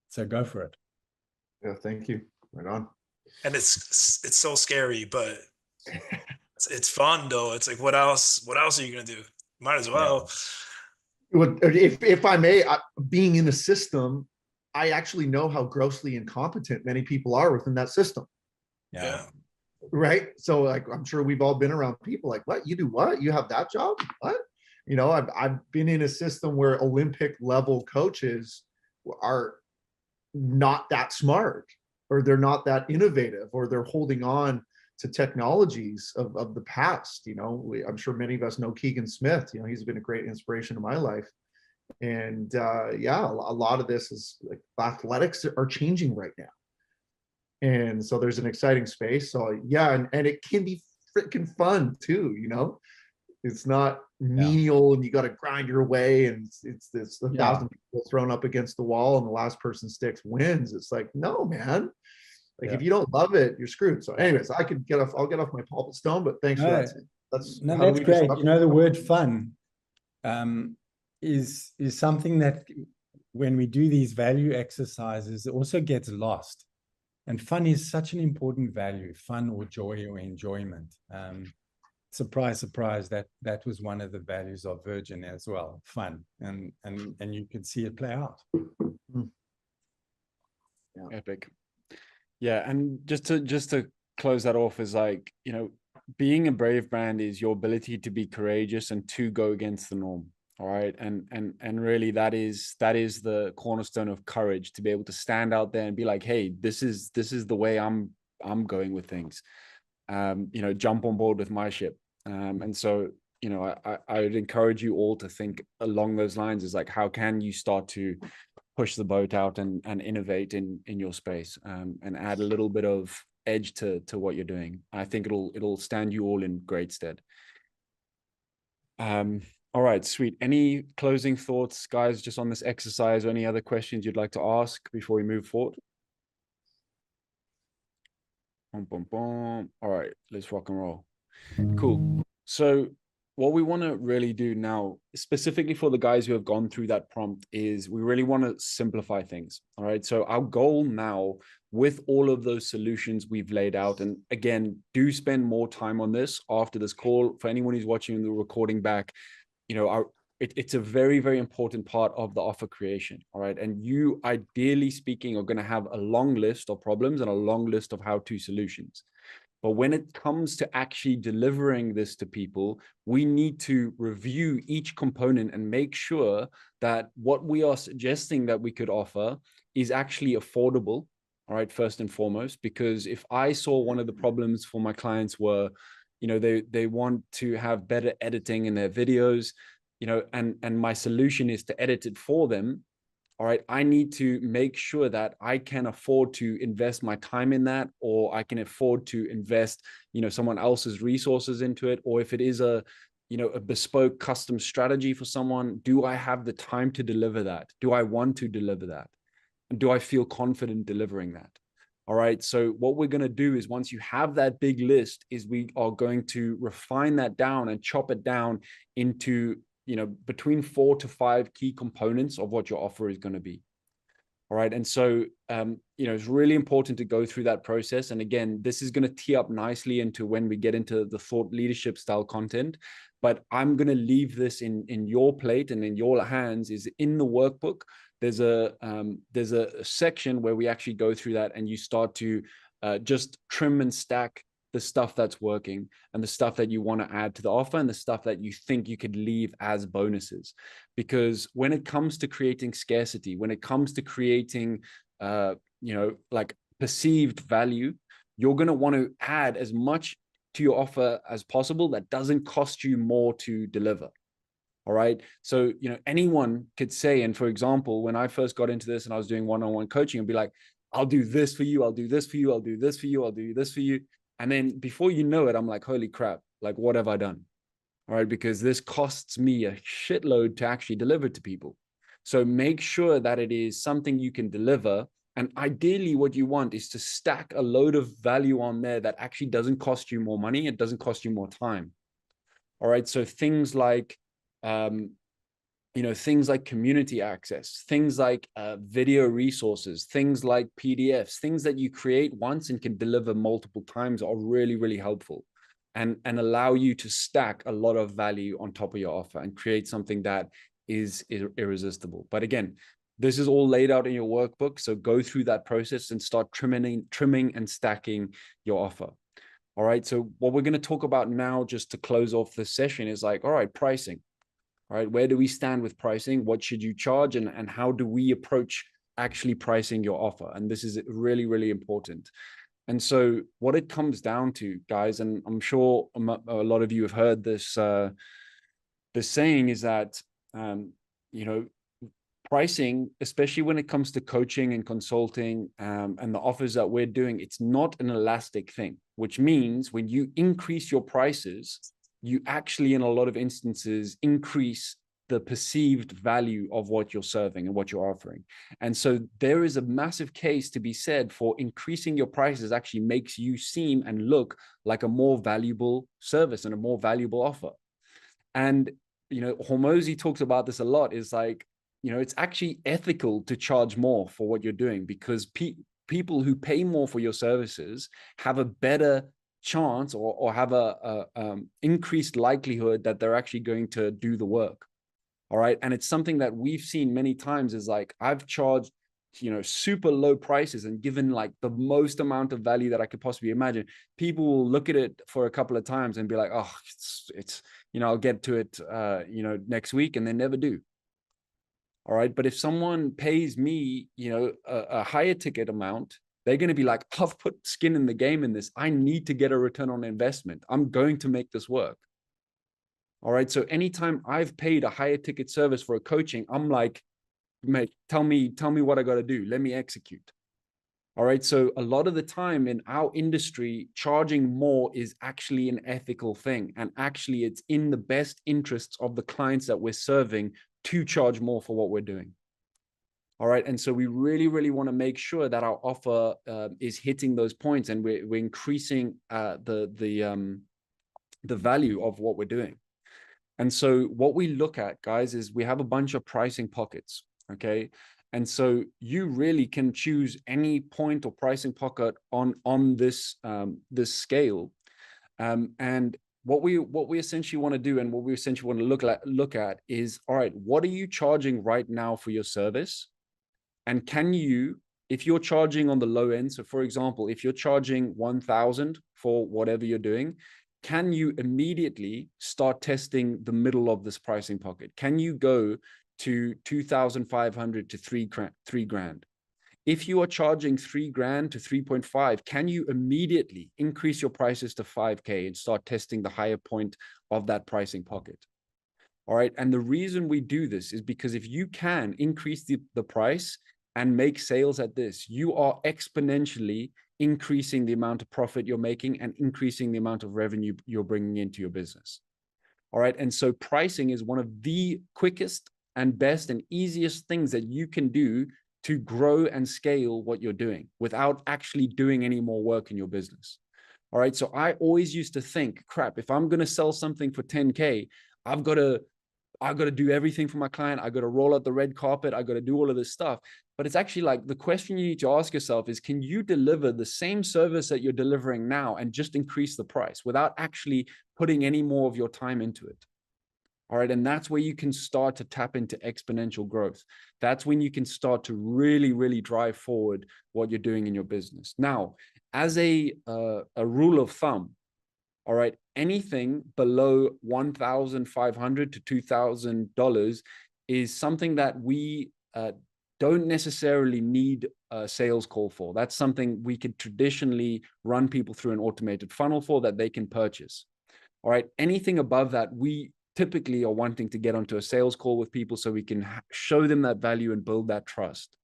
[SPEAKER 3] So go for it.
[SPEAKER 2] Yeah, thank you. Right on.
[SPEAKER 4] And it's so scary, but it's fun though. It's like, what else are you gonna do? Might as well.
[SPEAKER 2] If I may, being in a system, I actually know how grossly incompetent many people are within that system.
[SPEAKER 4] Yeah.
[SPEAKER 2] Right. So like, I'm sure we've all been around people like, what, you do what? You have that job? What? You know, I've been in a system where Olympic level coaches are not that smart, or they're not that innovative, or they're holding on to technologies of the past. You know, I'm sure many of us know Keegan Smith. You know, he's been a great inspiration in my life. And yeah, a lot of this is like, athletics are changing right now. And so there's an exciting space. So yeah, and it can be freaking fun too, you know. It's not menial and you got to grind your way, and it's this 1,000 people thrown up against the wall and the last person sticks wins. It's like, no, man. Like if you don't love it, you're screwed. So anyways, I'll get off my pulpit stone, but thanks for that. That's
[SPEAKER 3] great. You know, the word fun, is something that when we do these value exercises, it also gets lost. And fun is such an important value, fun or joy or enjoyment. Surprise, surprise, that was one of the values of Virgin as well, fun. And you could see it play out.
[SPEAKER 1] Yeah. Epic. Yeah, and just to close that off is like, you know, being a brave brand is your ability to be courageous and to go against the norm. All right. And really that is the cornerstone of courage, to be able to stand out there and be like, hey, this is the way I'm going with things. You know, jump on board with my ship. And so, you know, I would encourage you all to think along those lines, is like, how can you start to push the boat out and innovate in your space, and add a little bit of edge to what you're doing. I think it'll stand you all in great stead. All right, sweet. Any closing thoughts, guys, just on this exercise, or any other questions you'd like to ask before we move forward? All right, let's rock and roll. Cool. So what we want to really do now, specifically for the guys who have gone through that prompt, is we really want to simplify things. All right. So our goal now, with all of those solutions we've laid out, and again, do spend more time on this after this call. For anyone who's watching the recording back, you know, it's a very, very important part of the offer creation. All right. And you, ideally speaking, are going to have a long list of problems and a long list of how-to solutions. But when it comes to actually delivering this to people, we need to review each component and make sure that what we are suggesting that we could offer is actually affordable. All right, first and foremost, because if I saw one of the problems for my clients were, you know, they want to have better editing in their videos, you know, and my solution is to edit it for them. All right, I need to make sure that I can afford to invest my time in that, or I can afford to invest, you know, someone else's resources into it. Or if it is a, you know, a bespoke custom strategy for someone, do I have the time to deliver that? Do I want to deliver that? And do I feel confident delivering that? All right. So what we're going to do is, once you have that big list, is we are going to refine that down and chop it down into, you know, between 4 to 5 key components of what your offer is going to be. All right. And so, you know, it's really important to go through that process. And again, this is going to tee up nicely into when we get into the thought leadership style content. But I'm going to leave this in your plate and in your hands. Is in the workbook. There's a section where we actually go through that, and you start to just trim and stack the stuff that's working, and the stuff that you want to add to the offer, and the stuff that you think you could leave as bonuses. Because when it comes to creating scarcity, when it comes to creating, you know, like perceived value, you're going to want to add as much to your offer as possible that doesn't cost you more to deliver. All right. So, you know, anyone could say, and for example, when I first got into this and I was doing one-on-one coaching, and be like, I'll do this for you. I'll do this for you. I'll do this for you. I'll do this for you. And then before you know it, I'm like, holy crap, like, what have I done? All right. Because this costs me a shitload to actually deliver to people. So make sure that it is something you can deliver. And ideally what you want is to stack a load of value on there that actually doesn't cost you more money. It doesn't cost you more time. All right. So things like, you know, things like community access, things like video resources, things like PDFs, things that you create once and can deliver multiple times are really, really helpful, and allow you to stack a lot of value on top of your offer and create something that is irresistible. But again, this is all laid out in your workbook. So go through that process and start trimming and stacking your offer. All right. So what we're going to talk about now, just to close off this session, is like, all right, pricing. All right, where do we stand with pricing? What should you charge? And how do we approach actually pricing your offer? And this is really, really important. And so what it comes down to, guys, and I'm sure a lot of you have heard this, the saying is that, you know, pricing, especially when it comes to coaching and consulting, and the offers that we're doing, it's not an elastic thing, which means when you increase your prices, you actually, in a lot of instances, increase the perceived value of what you're serving and what you're offering. And so there is a massive case to be said for increasing your prices actually makes you seem and look like a more valuable service and a more valuable offer. And you know, Hormozi talks about this a lot, is like, you know, it's actually ethical to charge more for what you're doing, because people who pay more for your services have a better chance, or have a increased likelihood that they're actually going to do the work. All right. And it's something that we've seen many times, is like, I've charged, you know, super low prices and given like the most amount of value that I could possibly imagine. People will look at it for a couple of times and be like, oh, it's you know, I'll get to it, you know, next week, and they never do. All right. But if someone pays me, you know, a higher ticket amount, they're going to be like, I've put skin in the game in this. I need to get a return on investment. I'm going to make this work. All right. So anytime I've paid a higher ticket service for a coaching, I'm like, mate, tell me what I got to do. Let me execute. All right. So a lot of the time in our industry, charging more is actually an ethical thing. And actually, it's in the best interests of the clients that we're serving to charge more for what we're doing. All right. And so we really, really want to make sure that our offer is hitting those points, and we're increasing the value of what we're doing. And so what we look at, guys, is we have a bunch of pricing pockets. Okay. And so you really can choose any point or pricing pocket on this this scale. And what we essentially want to do, and what we essentially want to look at is, all right, what are you charging right now for your service? And can you, if you're charging on the low end, so for example, if you're charging 1,000 for whatever you're doing, can you immediately start testing the middle of this pricing pocket? Can you go to 2,500 to 3 grand? If you are charging 3 grand to 3.5, can you immediately increase your prices to 5K and start testing the higher point of that pricing pocket? All right. And the reason we do this is because if you can increase the price and make sales at this, you are exponentially increasing the amount of profit you're making and increasing the amount of revenue you're bringing into your business. All right. And so pricing is one of the quickest and best and easiest things that you can do to grow and scale what you're doing without actually doing any more work in your business. All right. So I always used to think, crap, if I'm going to sell something for 10K, I've got to do everything for my client. I got to roll out the red carpet. I got to do all of this stuff. But it's actually like, the question you need to ask yourself is, can you deliver the same service that you're delivering now and just increase the price without actually putting any more of your time into it? All right. And that's where you can start to tap into exponential growth. That's when you can start to really, really drive forward what you're doing in your business. Now, as a rule of thumb, all right, anything below $1,500 to $2,000 is something that we don't necessarily need a sales call for. That's something we could traditionally run people through an automated funnel for, that they can purchase. All right, anything above that, we typically are wanting to get onto a sales call with people so we can show them that value and build that trust.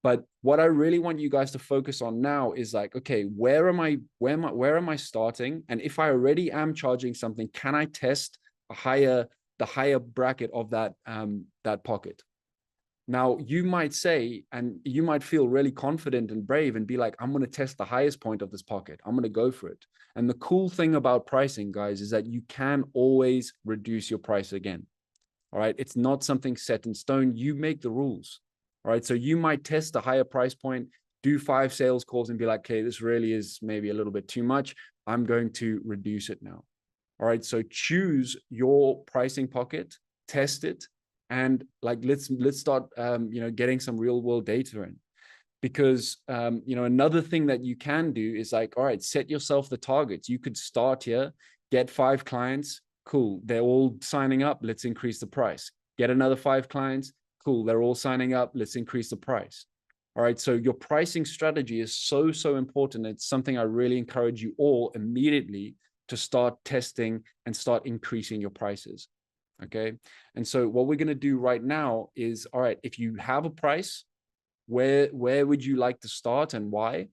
[SPEAKER 1] But what I really want you guys to focus on now is like, okay, where am I starting? And if I already am charging something, can I test the higher bracket of that pocket? Now, you might say, and you might feel really confident and brave and be like, I'm going to test the highest point of this pocket. I'm going to go for it. And the cool thing about pricing, guys, is that you can always reduce your price again. All right. It's not something set in stone. You make the rules. All right. So you might test a higher price point, do 5 sales calls and be like, okay, this really is maybe a little bit too much. I'm going to reduce it now. All right. So choose your pricing pocket, test it, and like, let's start, getting some real world data in. Because, another thing that you can do is like, all right, set yourself the targets. You could start here, get 5 clients. Cool. They're all signing up. Let's increase the price. Get another 5 clients. Cool. They're all signing up. Let's increase the price. All right. So your pricing strategy is so, so important. It's something I really encourage you all immediately to start testing and start increasing your prices. Okay. And so what we're going to do right now is, all right, if you have a price, where would you like to start and why?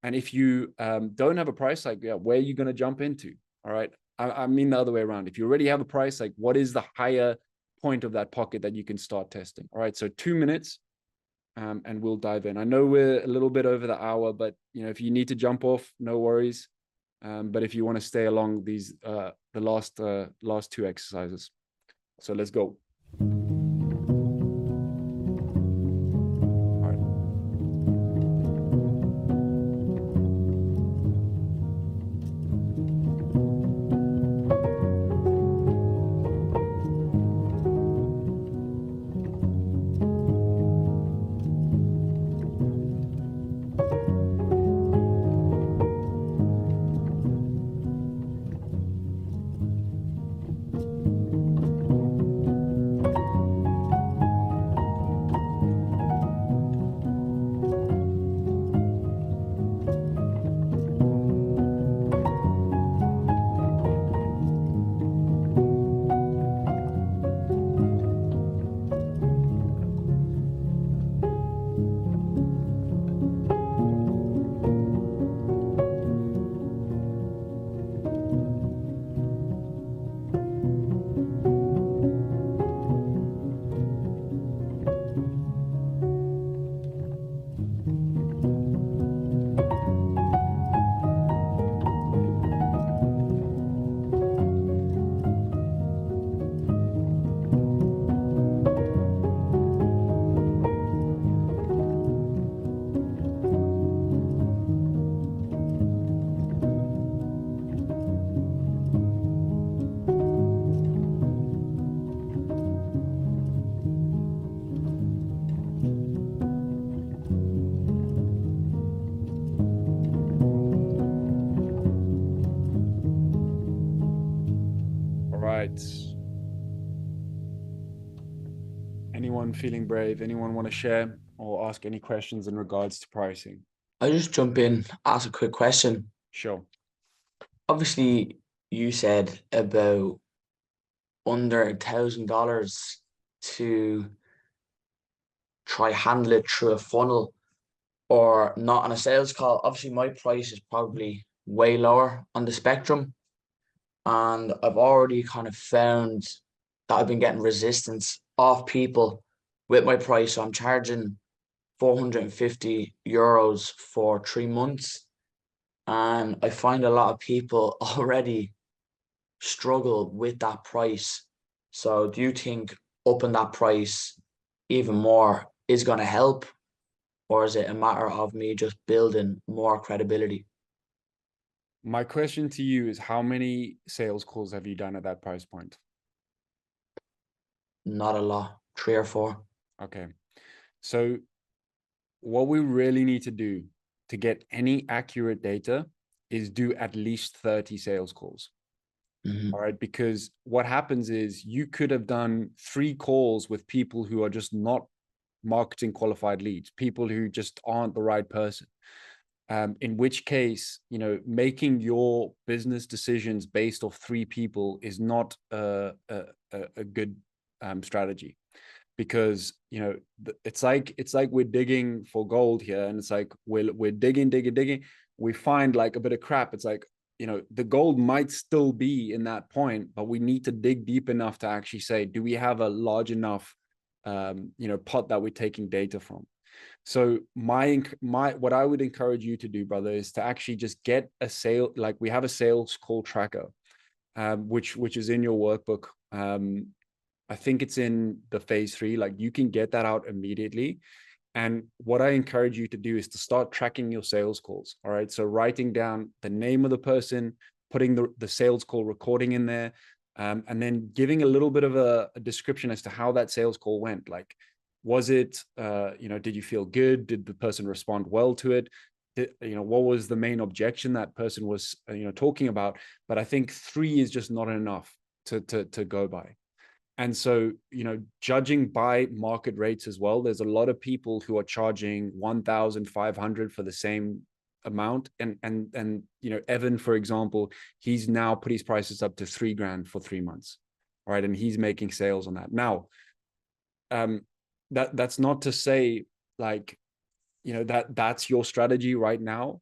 [SPEAKER 1] And if you don't have a price, like, where are you going to jump into? All right. I mean the other way around. If you already have a price, like, what is the higher point of that pocket that you can start testing? All right. So 2 minutes and we'll dive in. I know we're a little bit over the hour, but if you need to jump off, no worries. But if you want to stay along these, the last 2 exercises. So let's go. Right. Anyone feeling brave? Anyone want to share or ask any questions in regards to pricing?
[SPEAKER 6] I'll just jump in, ask a quick question.
[SPEAKER 1] Sure.
[SPEAKER 6] Obviously, you said about under $1,000 to try handle it through a funnel or not on a sales call. Obviously, my price is probably way lower on the spectrum. And I've already kind of found that I've been getting resistance off people with my price. So I'm charging €450 for 3 months. And I find a lot of people already struggle with that price. So do you think upping that price even more is going to help? Or is it a matter of me just building more credibility?
[SPEAKER 1] My question to you is, how many sales calls have you done at that price point?
[SPEAKER 6] Not a lot, 3 or 4.
[SPEAKER 1] Okay. So what we really need to do to get any accurate data is do at least 30 sales calls. All right. Because what happens is you could have done 3 calls with people who are just not marketing qualified leads, people who just aren't the right person. In which case, you know, making your business decisions based off 3 people is not a good strategy, because, you know, it's like we're digging for gold here, and it's like we're digging. We find like a bit of crap. It's like, you know, the gold might still be in that point, but we need to dig deep enough to actually say, do we have a large enough, you know, pot that we're taking data from? So what I would encourage you to do, brother, is to actually just get a sale. Like, we have a sales call tracker, which is in your workbook. I think it's in the phase 3. Like, you can get that out immediately. And what I encourage you to do is to start tracking your sales calls. All right. So writing down the name of the person, putting the sales call recording in there, and then giving a little bit of a description as to how that sales call went. Like, was it, you know, did you feel good? Did the person respond well to it? You know, what was the main objection that person was, you know, talking about? But I think 3 is just not enough to go by. And so, you know, judging by market rates as well, there's a lot of people who are charging 1,500 for the same amount. And, you know, Evan, for example, he's now put his prices up to $3,000 for 3 months. All right. And he's making sales on that. Now, that's not to say, like, you know, that's your strategy right now.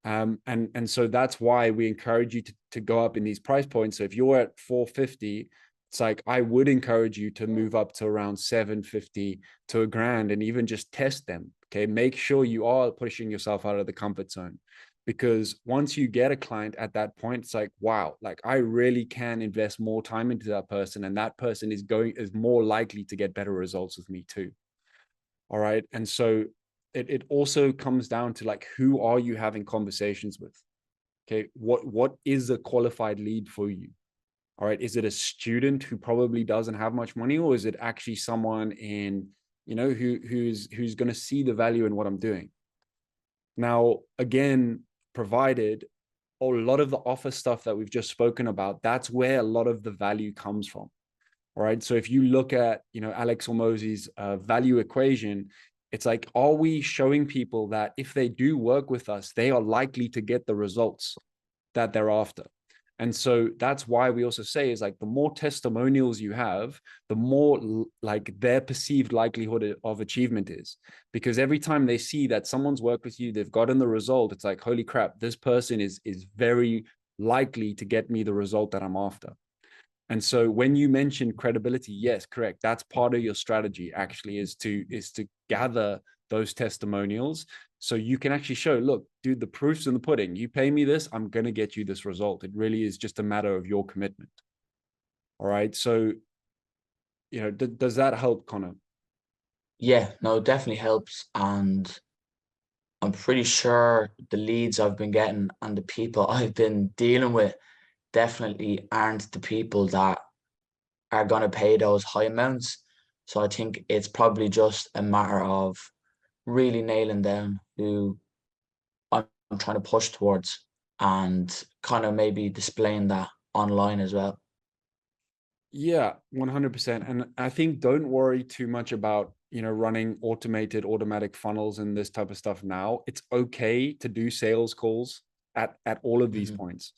[SPEAKER 1] And so that's why we encourage you to go up in these price points. So if you're at 450, it's like, I would encourage you to move up to around 750 to $1,000 and even just test them. Okay. Make sure you are pushing yourself out of the comfort zone. because once you get a client at that point, it's like, wow, like I really can invest more time into that person, and that person is more likely to get better results with me too. All right. And so it also comes down to like, who are you having conversations with? Okay. What is a qualified lead for you? All right. Is it a student who probably doesn't have much money, or is it actually someone in, you know, who's going to see the value in what I'm doing? Now, again, provided a lot of the offer stuff that we've just spoken about, that's where a lot of the value comes from. All right. So if you look at, you know, Alex Hormozi's value equation, it's like, are we showing people that if they do work with us, they are likely to get the results that they're after? And so that's why we also say is like, the more testimonials you have, the more like their perceived likelihood of achievement is, because every time they see that someone's worked with you, they've gotten the result, it's like, holy crap, this person is very likely to get me the result that I'm after. And so when you mention credibility, yes, correct. That's part of your strategy actually, is to gather those testimonials. So you can actually show, look, dude, the proof's in the pudding. You pay me this, I'm going to get you this result. It really is just a matter of your commitment. All right. So, you know, does that help, Connor?
[SPEAKER 6] Yeah, no, it definitely helps. And I'm pretty sure the leads I've been getting and the people I've been dealing with definitely aren't the people that are going to pay those high amounts. So I think it's probably just a matter of really nailing down who I'm trying to push towards, and kind of maybe displaying that online as well.
[SPEAKER 1] Yeah, 100%. And I think don't worry too much about, you know, running automatic funnels and this type of stuff now. It's okay to do sales calls at all of these points.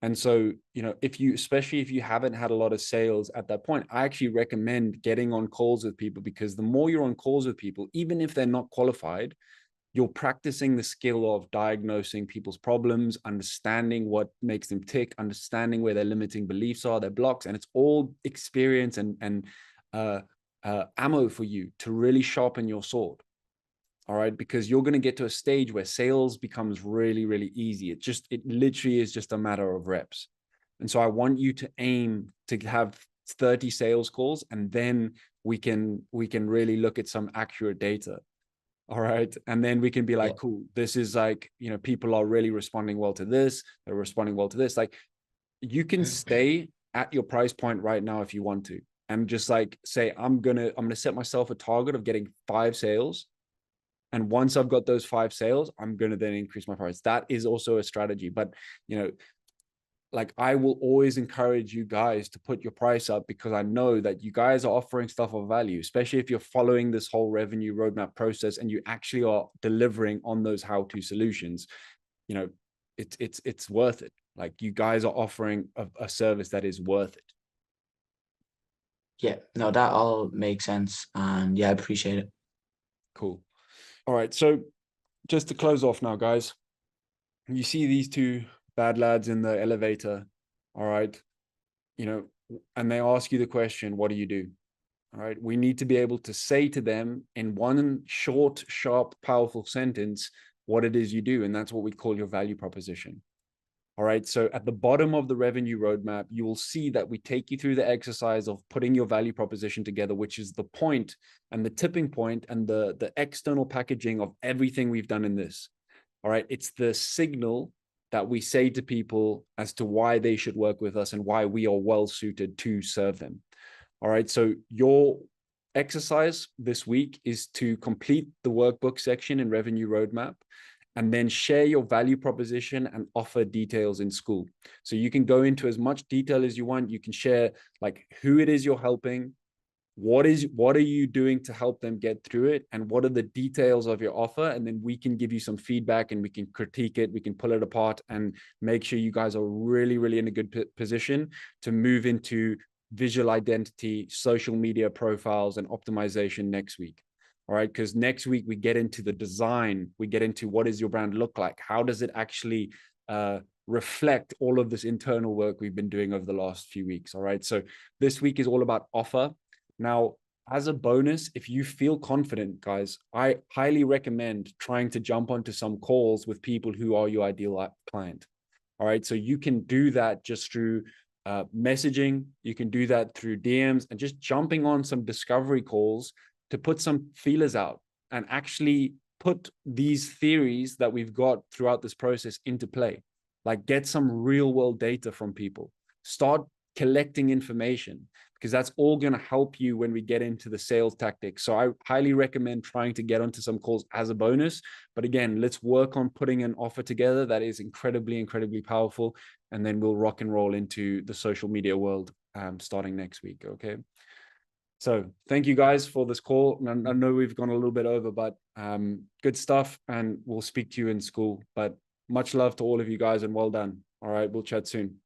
[SPEAKER 1] And so, you know, especially if you haven't had a lot of sales at that point, I actually recommend getting on calls with people, because the more you're on calls with people, even if they're not qualified, you're practicing the skill of diagnosing people's problems, understanding what makes them tick, understanding where their limiting beliefs are, their blocks, and it's all experience and ammo for you to really sharpen your sword. All right, because you're going to get to a stage where sales becomes really, really easy. It literally is just a matter of reps. And so I want you to aim to have 30 sales calls, and then we can really look at some accurate data. All right. And then we can be like, cool, this is like, you know, people are really responding well to this. They're responding well to this. Like, you can stay at your price point right now if you want to, and just like say, I'm going to set myself a target of getting 5 sales. And once I've got those 5 sales, I'm going to then increase my price. That is also a strategy. But, you know, like, I will always encourage you guys to put your price up, because I know that you guys are offering stuff of value, especially if you're following this whole revenue roadmap process and you actually are delivering on those how-to solutions. You know, it's worth it. Like, you guys are offering a service that is worth it.
[SPEAKER 6] Yeah, no, that all makes sense. And yeah, I appreciate it.
[SPEAKER 1] Cool. All right. So just to close off now, guys, you see these 2 bad lads in the elevator. All right. You know, and they ask you the question, what do you do? All right. We need to be able to say to them in one short, sharp, powerful sentence what it is you do. And that's what we call your value proposition. All right. So at the bottom of the revenue roadmap, you will see that we take you through the exercise of putting your value proposition together, which is the point and the tipping point and the external packaging of everything we've done in this. All right. It's the signal that we say to people as to why they should work with us and why we are well suited to serve them. All right. So your exercise this week is to complete the workbook section in Revenue Roadmap, and then share your value proposition and offer details in school. So you can go into as much detail as you want. You can share like who it is you're helping, what are you doing to help them get through it, and what are the details of your offer. And then we can give you some feedback and we can critique it, we can pull it apart and make sure you guys are really, really in a good position to move into visual identity, social media profiles, and optimization next week. All right, because next week we get into the design, we get into what does your brand look like, how does it actually reflect all of this internal work we've been doing over the last few weeks. All right, so this week is all about offer. Now, as a bonus, if you feel confident, guys, I highly recommend trying to jump onto some calls with people who are your ideal client. All right. So you can do that just through messaging. You can do that through DMs and just jumping on some discovery calls to put some feelers out and actually put these theories that we've got throughout this process into play. Like, get some real world data from people. Start collecting information, because that's all going to help you when we get into the sales tactics. So I highly recommend trying to get onto some calls as a bonus. But again, let's work on putting an offer together that is incredibly, incredibly powerful. And then we'll rock and roll into the social media world starting next week. Okay. So thank you guys for this call. I know we've gone a little bit over, but good stuff. And we'll speak to you in school. But much love to all of you guys and well done. All right. We'll chat soon.